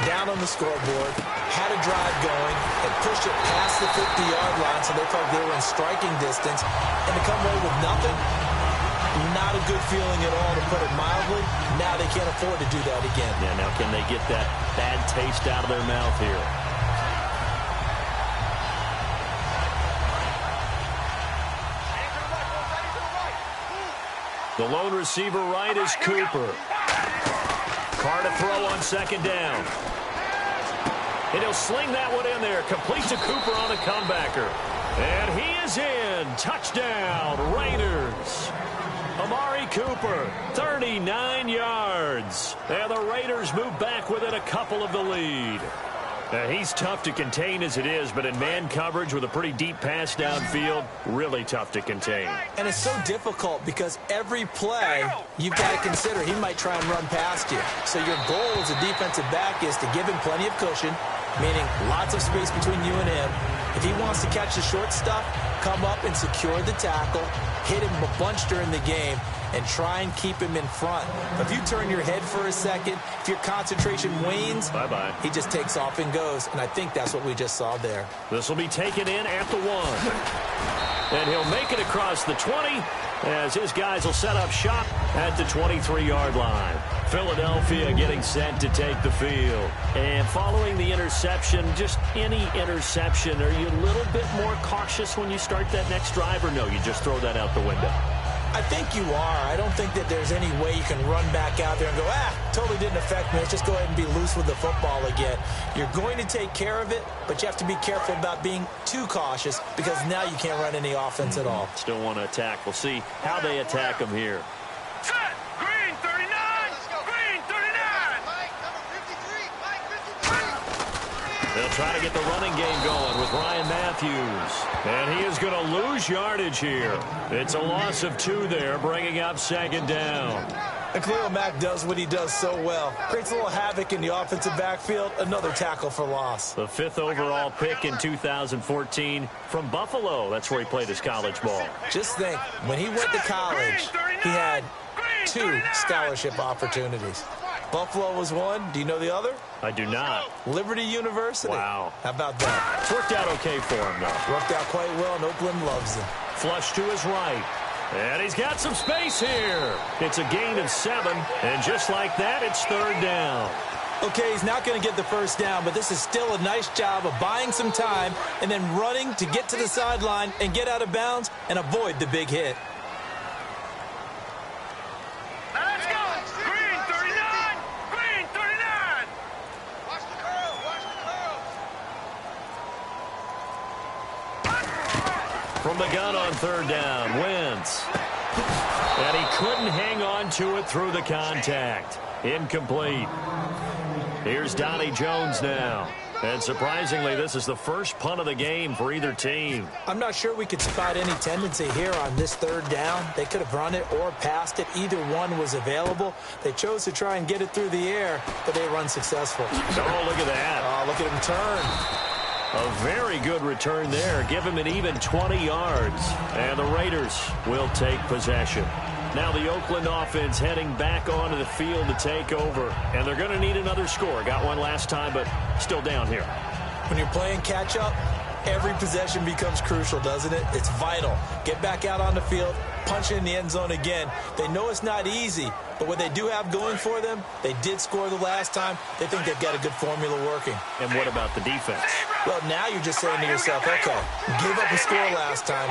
Down on the scoreboard, had a drive going, and pushed it past the 50-yard line so they felt they were in striking distance, and to come away with nothing, not a good feeling at all, to put it mildly. Now they can't afford to do that again. Yeah, now can they get that bad taste out of their mouth here? The lone receiver right is Cooper. Carr to throw on 2nd down. And he'll sling that one in there. Complete to Cooper on the comebacker. And he is in. Touchdown, Raiders. Amari Cooper, 39 yards. And the Raiders move back within a couple of the lead. He's tough to contain as it is, but in man coverage with a pretty deep pass downfield, really tough to contain. And it's so difficult because every play you've got to consider he might try and run past you. So your goal as a defensive back is to give him plenty of cushion, meaning lots of space between you and him. If he wants to catch the short stuff, come up and secure the tackle, hit him a bunch during the game, and try and keep him in front. But if you turn your head for a second, if your concentration wanes, bye-bye. He just takes off and goes, and I think that's what we just saw there. This will be taken in at the 1. And he'll make it across the 20 as his guys will set up shop at the 23-yard line. Philadelphia getting set to take the field. And following the interception, just any interception, are you a little bit more cautious when you start that next drive, or no, you just throw that out the window? I think you are. I don't think that there's any way you can run back out there and go, totally didn't affect me. Let's just go ahead and be loose with the football again. You're going to take care of it, but you have to be careful about being too cautious because now you can't run any offense at all. Still want to attack. We'll see how they attack them here. Set. Green 39. Green 39. Mike, number 53. Mike, 53. They'll try to get the running game going with Ryan Matthews. And he is going to lose yardage here. It's a loss of 2 there, bringing up second down. And Khalil Mack does what he does so well. Creates a little havoc in the offensive backfield. Another tackle for loss. The 5th overall pick in 2014 from Buffalo. That's where he played his college ball. Just think, when he went to college, he had 2 scholarship opportunities. Buffalo was one. Do you know the other? I do not. Liberty University. Wow. How about that? It's worked out okay for him, though. Worked out quite well, and Oakland loves him. Flush to his right. And he's got some space here. It's a gain of 7, and just like that, it's 3rd down. Okay, he's not going to get the first down, but this is still a nice job of buying some time and then running to get to the sideline and get out of bounds and avoid the big hit. Let's go. Green 39. Green 39. Watch the curl. Watch the curl. From the gun on 3rd down, Wentz. And he couldn't hang on to it through the contact. Incomplete. Here's Donnie Jones now. And surprisingly, this is the first punt of the game for either team. I'm not sure we could spot any tendency here on this 3rd down. They could have run it or passed it. Either one was available. They chose to try and get it through the air, but they run successful. Oh, look at that. Oh, look at him turn. A very good return there. Give him an even 20 yards. And the Raiders will take possession. Now the Oakland offense heading back onto the field to take over. And they're going to need another score. Got one last time, but still down here. When you're playing catch-up, every possession becomes crucial, doesn't it? It's vital. Get back out on the field, punch in the end zone again. They know it's not easy, but what they do have going for them, they did score the last time. They think they've got a good formula working. And what about the defense? Well, now you're just saying to yourself, okay, give up a score last time.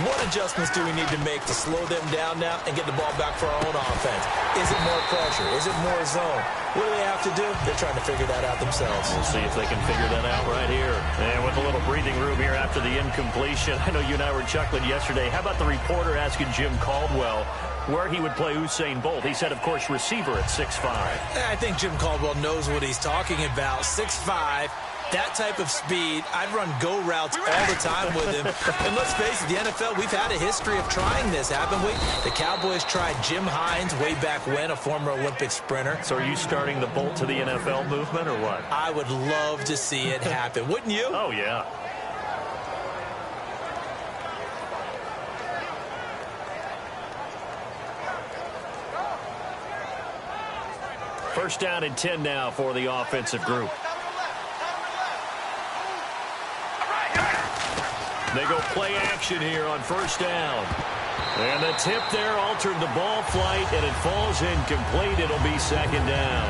What adjustments do we need to make to slow them down now and get the ball back for our own offense? Is it more pressure? Is it more zone? What do they have to do? They're trying to figure that out themselves. We'll see if they can figure that out right here. And with a little breathing room here after the incompletion, I know you and I were chuckling yesterday. How about the reporter asking Jim Caldwell where he would play Usain Bolt? He said, of course, receiver at 6'5". I think Jim Caldwell knows what he's talking about. 6'5". That type of speed, I'd run go routes all the time with him. And let's face it, the NFL, we've had a history of trying this, haven't we? The Cowboys tried Jim Hines way back when, a former Olympic sprinter. So are you starting the Bolt to the NFL movement or what? I would love to see it happen. Wouldn't you? Oh, yeah. First down and 10 now for the offensive group. They go play action here on first down. And the tip there altered the ball flight, and it falls incomplete. It'll be second down.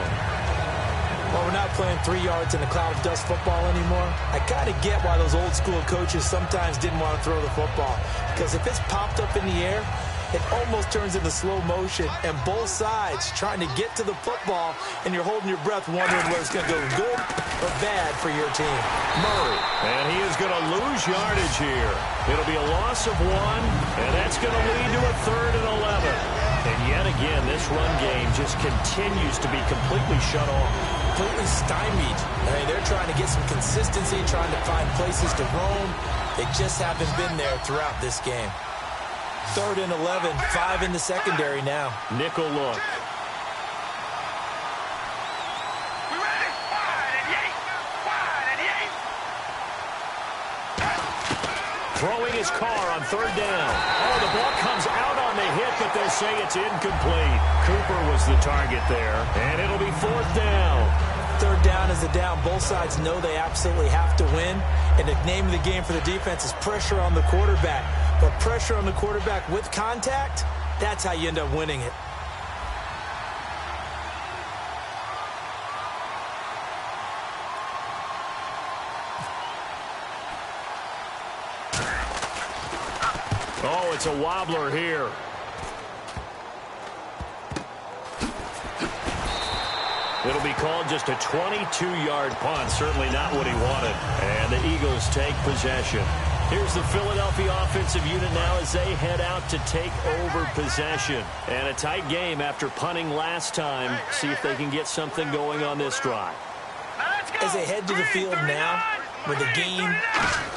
Well, we're not playing 3 yards in a cloud of dust football anymore. I kind of get why those old school coaches sometimes didn't want to throw the football. Because if it's popped up in the air, it almost turns into slow motion, and both sides trying to get to the football, and you're holding your breath wondering whether it's going to go good or bad for your team. Murray, and he is going to lose yardage here. It'll be a loss of 1, and that's going to lead to a 3rd and 11. And yet again, this run game just continues to be completely shut off. Completely stymied. I mean, they're trying to get some consistency, trying to find places to roam. They just haven't been there throughout this game. 3rd and 11, 5 in the secondary now. Nickel look. Throwing his car on 3rd down. Oh, the ball comes out on the hit, but they'll say it's incomplete. Cooper was the target there, and it'll be 4th down. 3rd down is a down. Both sides know they absolutely have to win, and the name of the game for the defense is pressure on the quarterback. But pressure on the quarterback with contact, that's how you end up winning it. Oh, it's a wobbler here. It'll be called just a 22-yard punt. Certainly not what he wanted. And the Eagles take possession. Here's the Philadelphia offensive unit now as they head out to take over possession. And a tight game after punting last time. See if they can get something going on this drive. As they head to the field now, with the game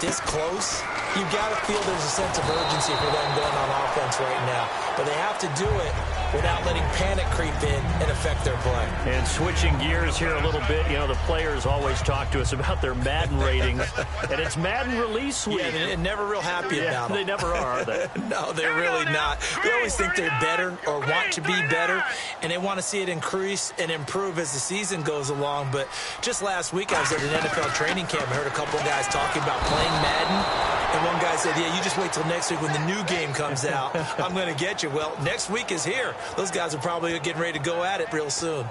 this close, you've got to feel there's a sense of urgency for them going on offense right now. But they have to do it without letting panic creep in and affect their play. And switching gears here a little bit, you know, the players always talk to us about their Madden ratings, and it's Madden release week. Yeah, they're never real happy about them. They never are they? No, they're really not. They always think they're better or want to be better, and they want to see it increase and improve as the season goes along. But just last week, I was at an NFL training camp. I heard a couple of guys talking about playing Madden, and one guy said, yeah, you just wait till next week when the new game comes out. I'm going to get you. Well, next week is here. Those guys are probably getting ready to go at it real soon.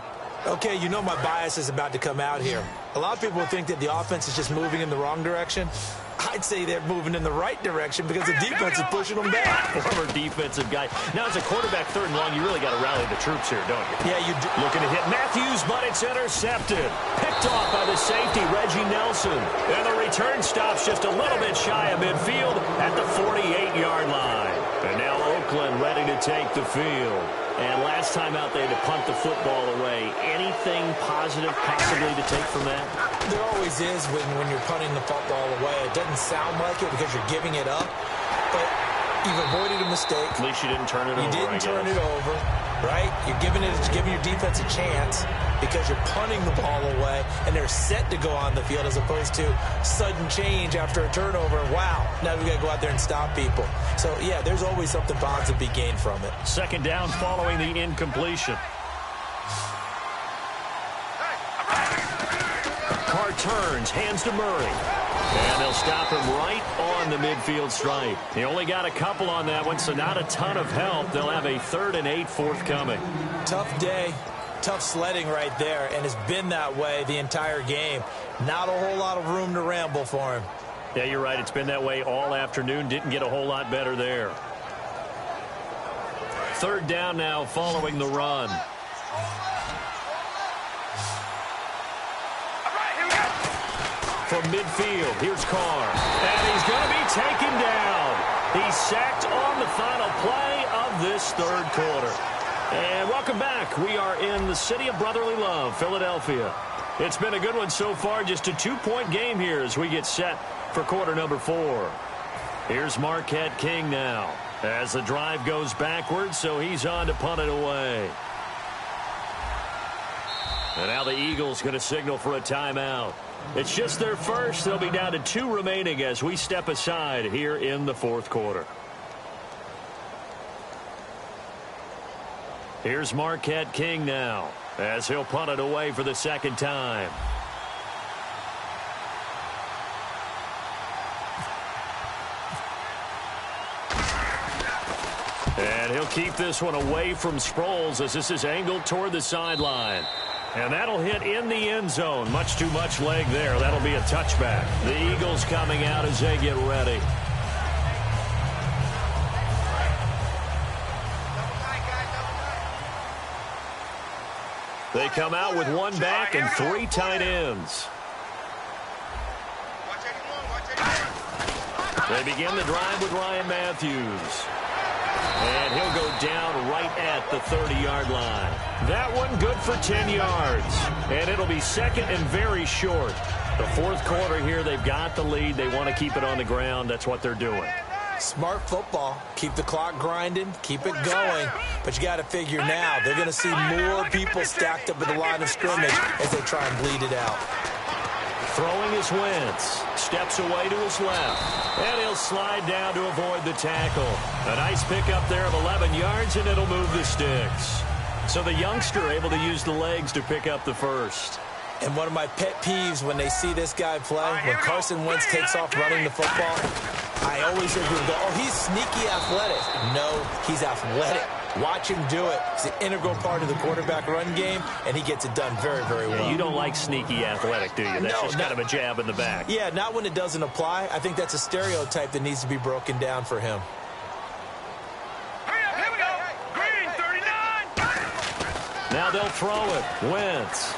Okay, you know my bias is about to come out here. A lot of people think that the offense is just moving in the wrong direction. I'd say they're moving in the right direction because the defense is pushing them back. Former defensive guy. Now, as a quarterback, 3rd and long, you really got to rally the troops here, don't you? Yeah, you do. Looking to hit Matthews, but it's intercepted. Picked off by the safety, Reggie Nelson. And the return stops just a little bit shy of midfield at the 48-yard line. And now Oakland ready to take the field. And last time out, they had to punt the football away. Anything positive possibly to take from that? There always is when you're punting the football away. It doesn't sound like it because you're giving it up, but you've avoided a mistake. At least you didn't turn it over. You didn't turn it over, right? You're giving your defense a chance because you're punting the ball away, and they're set to go on the field as opposed to sudden change after a turnover. Wow, now we've got to go out there and stop people. So, yeah, there's always something positive to be gained from it. 2nd down following the incompletion. Carr turns, hands to Murray. And they'll stop him right on the midfield stripe. He only got a couple on that one, so not a ton of help. They'll have a 3rd and 8 forthcoming. Tough day. Tough sledding right there, and it's been that way the entire game. Not a whole lot of room to ramble for him. Yeah, you're right. It's been that way all afternoon. Didn't get a whole lot better there. 3rd down now following the run. From midfield, here's Carr. And he's going to be taken down. He's sacked on the final play of this 3rd quarter. And welcome back. We are in the city of brotherly love, Philadelphia. It's been a good one so far. Just a 2-point game here as we get set for quarter number 4. Here's Marquette King now as the drive goes backwards, so he's on to punt it away. And now the Eagles going to signal for a timeout. It's just their first. They'll be down to 2 remaining as we step aside here in the 4th quarter. Here's Marquette King now as he'll punt it away for the 2nd time. And he'll keep this one away from Sproles as this is angled toward the sideline. And that'll hit in the end zone. Much too much leg there. That'll be a touchback. The Eagles coming out as they get ready. They come out with 1 back and 3 tight ends. They begin the drive with Ryan Matthews. And he'll go down right at the 30-yard line. That one good for 10 yards. And it'll be 2nd and very short. The 4th quarter here, they've got the lead. They want to keep it on the ground. That's what they're doing. Smart football. Keep the clock grinding. Keep it going. But you got to figure now, they're going to see more people stacked up at the line of scrimmage as they try and bleed it out. Throwing is Wentz. Steps away to his left. And he'll slide down to avoid the tackle. A nice pickup there of 11 yards, and it'll move the sticks. So the youngster able to use the legs to pick up the first. And one of my pet peeves when they see this guy play, when Carson Wentz takes off running the football, I always hear people go, oh, he's sneaky athletic. No, he's athletic. Watch him do it. It's an integral part of the quarterback run game, and he gets it done very, very well. Yeah, you don't like sneaky athletic, do you? That's just kind of a jab in the back. Yeah, not when it doesn't apply. I think that's a stereotype that needs to be broken down for him. Now they'll throw it. Wentz.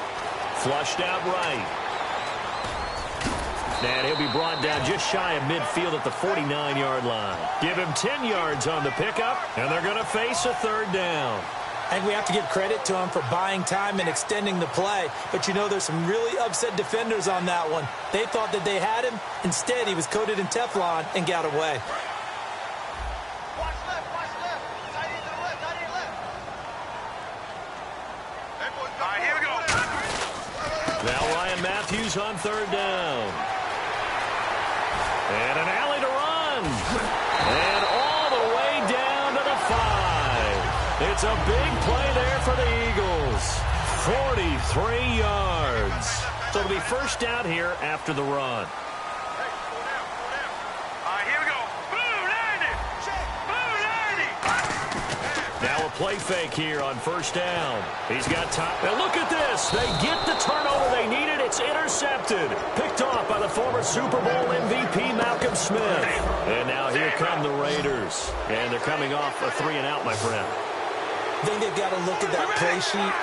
Flushed out right. And he'll be brought down just shy of midfield at the 49-yard line. Give him 10 yards on the pickup, and they're going to face a third down. I think we have to give credit to him for buying time and extending the play. But, you know, there's some really upset defenders on that one. They thought that they had him. Instead, he was coated in Teflon and got away. Watch left, watch left. Tight end to the left, tight end left. All right, here we go. Now Ryan Matthews on third down. And an alley to run. And all the way down to the 5. It's a big play there for the Eagles. 43 yards. So it'll be first down here after the run. All right, here we go. Boom, 90. Boom, 90. Now a play fake here on first down. He's got time. Now look at this. They get the turnover they needed. It's intercepted. Picked off by the former Super Bowl MVP Malcolm Smith. And now here come the Raiders. And they're coming off a 3-and-out, my friend. I think they've got to look at that play sheet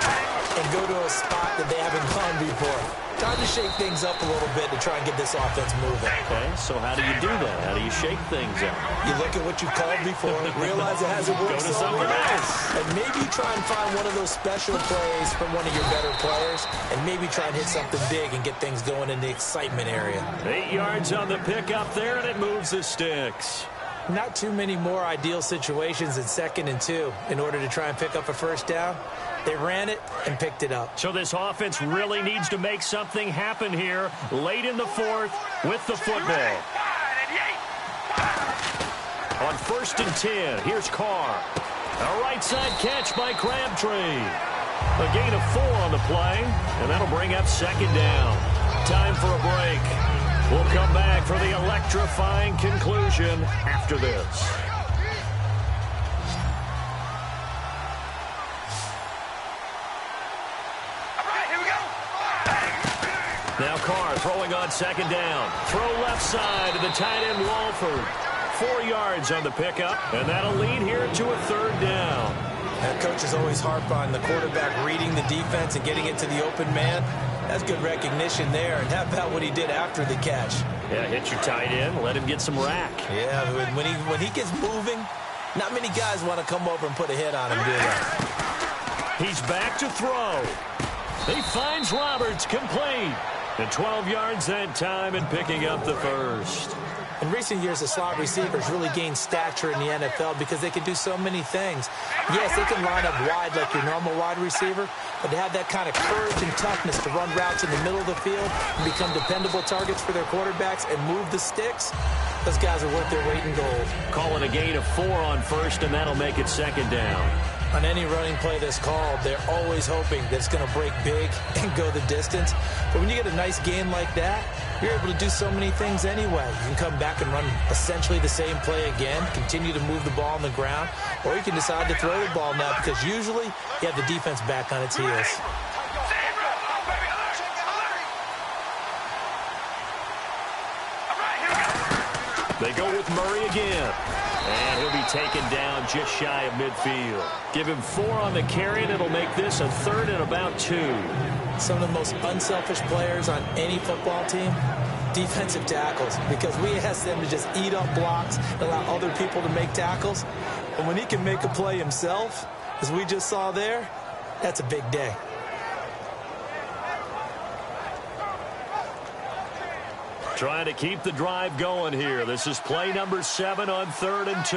and go to a spot that they haven't gone before. Time to shake things up a little bit to try and get this offense moving. Okay, so how do you do that? How do you shake things up? You look at what you've called before, realize it hasn't worked Go to something else. and maybe try and find one of those special plays from one of your better players, and maybe try and hit something big and get things going in the excitement area. 8 yards on the pickup there, and it moves the sticks. Not too many more ideal situations in 2nd and 2 in order to try and pick up a first down. They ran it and picked it up. So this offense really needs to make something happen here late in the 4th with the football. On 1st and 10, here's Carr. A right side catch by Crabtree. A gain of 4 on the play, and that'll bring up 2nd down. Time for a break. We'll come back for the electrifying conclusion after this. Now Carr throwing on 2nd down. Throw left side to the tight end Walford. 4 yards on the pickup, and that'll lead here to a 3rd down. That coach is always harp on the quarterback reading the defense and getting it to the open man. That's good recognition there. And how about what he did after the catch? Yeah, hit your tight end, let him get some rack. Yeah, when he gets moving, not many guys want to come over and put a hit on him, do they? He's back to throw. He finds Roberts complete. And 12 yards that time and picking up the 1st. In recent years, the slot receivers really gained stature in the NFL because they can do so many things. Yes, they can line up wide like your normal wide receiver, but to have that kind of courage and toughness to run routes in the middle of the field and become dependable targets for their quarterbacks and move the sticks, those guys are worth their weight in gold. Call it a gain of 4 on 1st, and that'll make it 2nd down. On any running play that's called, they're always hoping that it's going to break big and go the distance. But when you get a nice gain like that, you're able to do so many things anyway. You can come back and run essentially the same play again, continue to move the ball on the ground, or you can decide to throw the ball now because usually you have the defense back on its heels. They go with Murray again. And he'll be taken down just shy of midfield. Give him 4 on the carry, and it'll make this a 3rd and about 2. Some of the most unselfish players on any football team, defensive tackles, because we ask them to just eat up blocks and allow other people to make tackles. And when he can make a play himself, as we just saw there, that's a big day. Trying to keep the drive going here. This is play number 7 on 3rd and 2.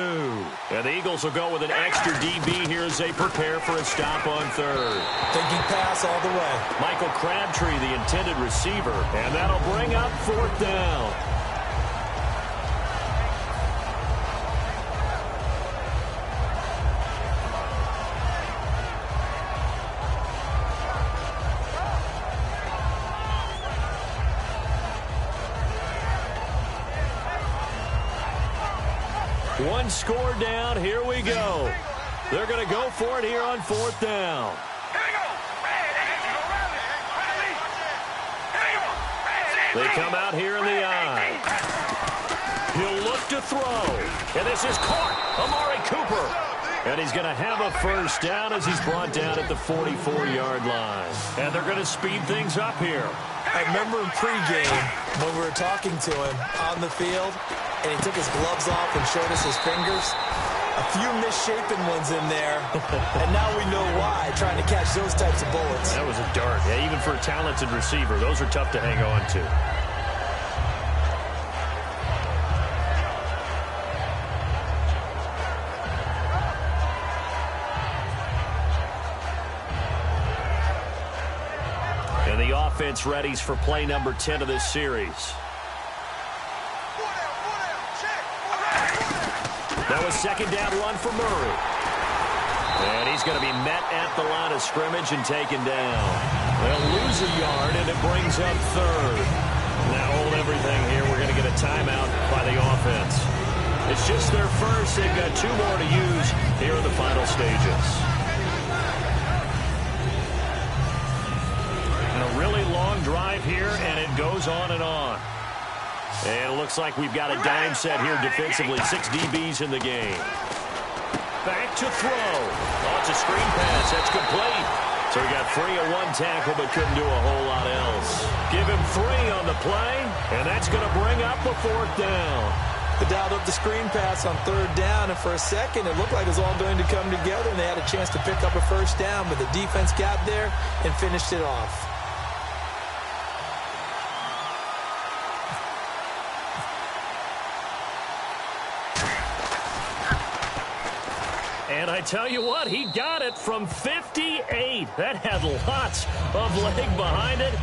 And the Eagles will go with an extra DB here as they prepare for a stop on 3rd. Thinking pass all the way. Michael Crabtree, the intended receiver. And that'll bring up 4th down. One score down. Here we go. They're going to go for it here on 4th down. They come out here in the eye. He'll look to throw. And this is caught. Amari Cooper. And he's going to have a first down as he's brought down at the 44-yard line. And they're going to speed things up here. I remember in pregame when we were talking to him on the field, and he took his gloves off and showed us his fingers. A few misshapen ones in there, and now we know why, trying to catch those types of bullets. That was a dart. Yeah, even for a talented receiver, those are tough to hang on to. And the offense readies for play number 10 of this series. That was second down run for Murray. And he's going to be met at the line of scrimmage and taken down. They'll lose a yard, and it brings up third. Now hold everything here. We're going to get a timeout by the offense. It's just their first. They've got 2 more to use here in the final stages. And a really long drive here, and it goes on and on. And it looks like we've got a dime set here defensively. 6 DBs in the game. Back to throw. Oh, it's a screen pass. That's complete. So he got free of 1 tackle but couldn't do a whole lot else. Give him 3 on the play, and that's going to bring up a 4th down. They dialed up the screen pass on 3rd down, and for a second it looked like it was all going to come together, and they had a chance to pick up a first down, but the defense got there and finished it off. And I tell you what, he got it from 58. That had lots of leg behind it.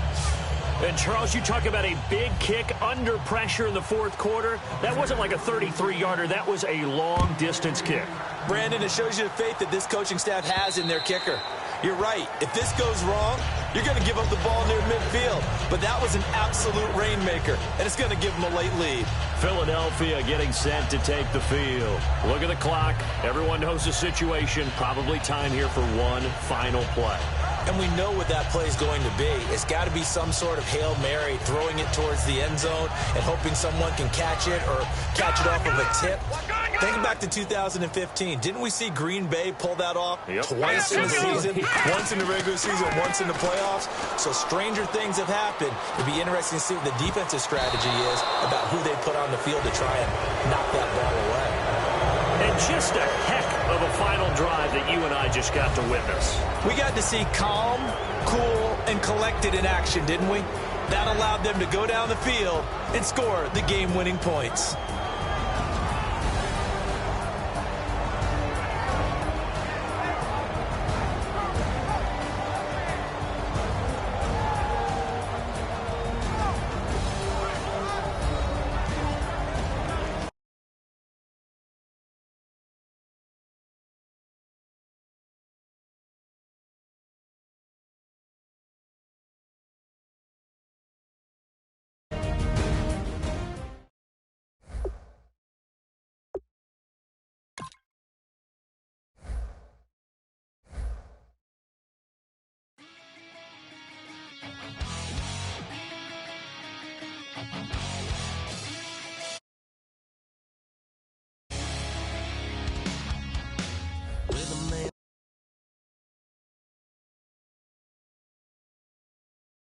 And, Charles, you talk about a big kick under pressure in the 4th quarter. That wasn't like a 33-yarder. That was a long-distance kick. Brandon, it shows you the faith that this coaching staff has in their kicker. You're right. If this goes wrong, you're going to give up the ball near midfield. But that was an absolute rainmaker, and it's going to give them a late lead. Philadelphia getting set to take the field. Look at the clock. Everyone knows the situation. Probably time here for one final play. And we know what that play is going to be. It's got to be some sort of Hail Mary, throwing it towards the end zone and hoping someone can catch it or catch it off of a tip. Think back to 2015. Didn't we see Green Bay pull that off twice in the season? Once in the regular season, once in the playoffs. So stranger things have happened. It'd be interesting to see what the defensive strategy is about who they put on the field to try and knock that ball away. And just a heck of a final drive that you and I just got to witness. We got to see calm, cool, and collected in action, didn't we? That allowed them to go down the field and score the game-winning points.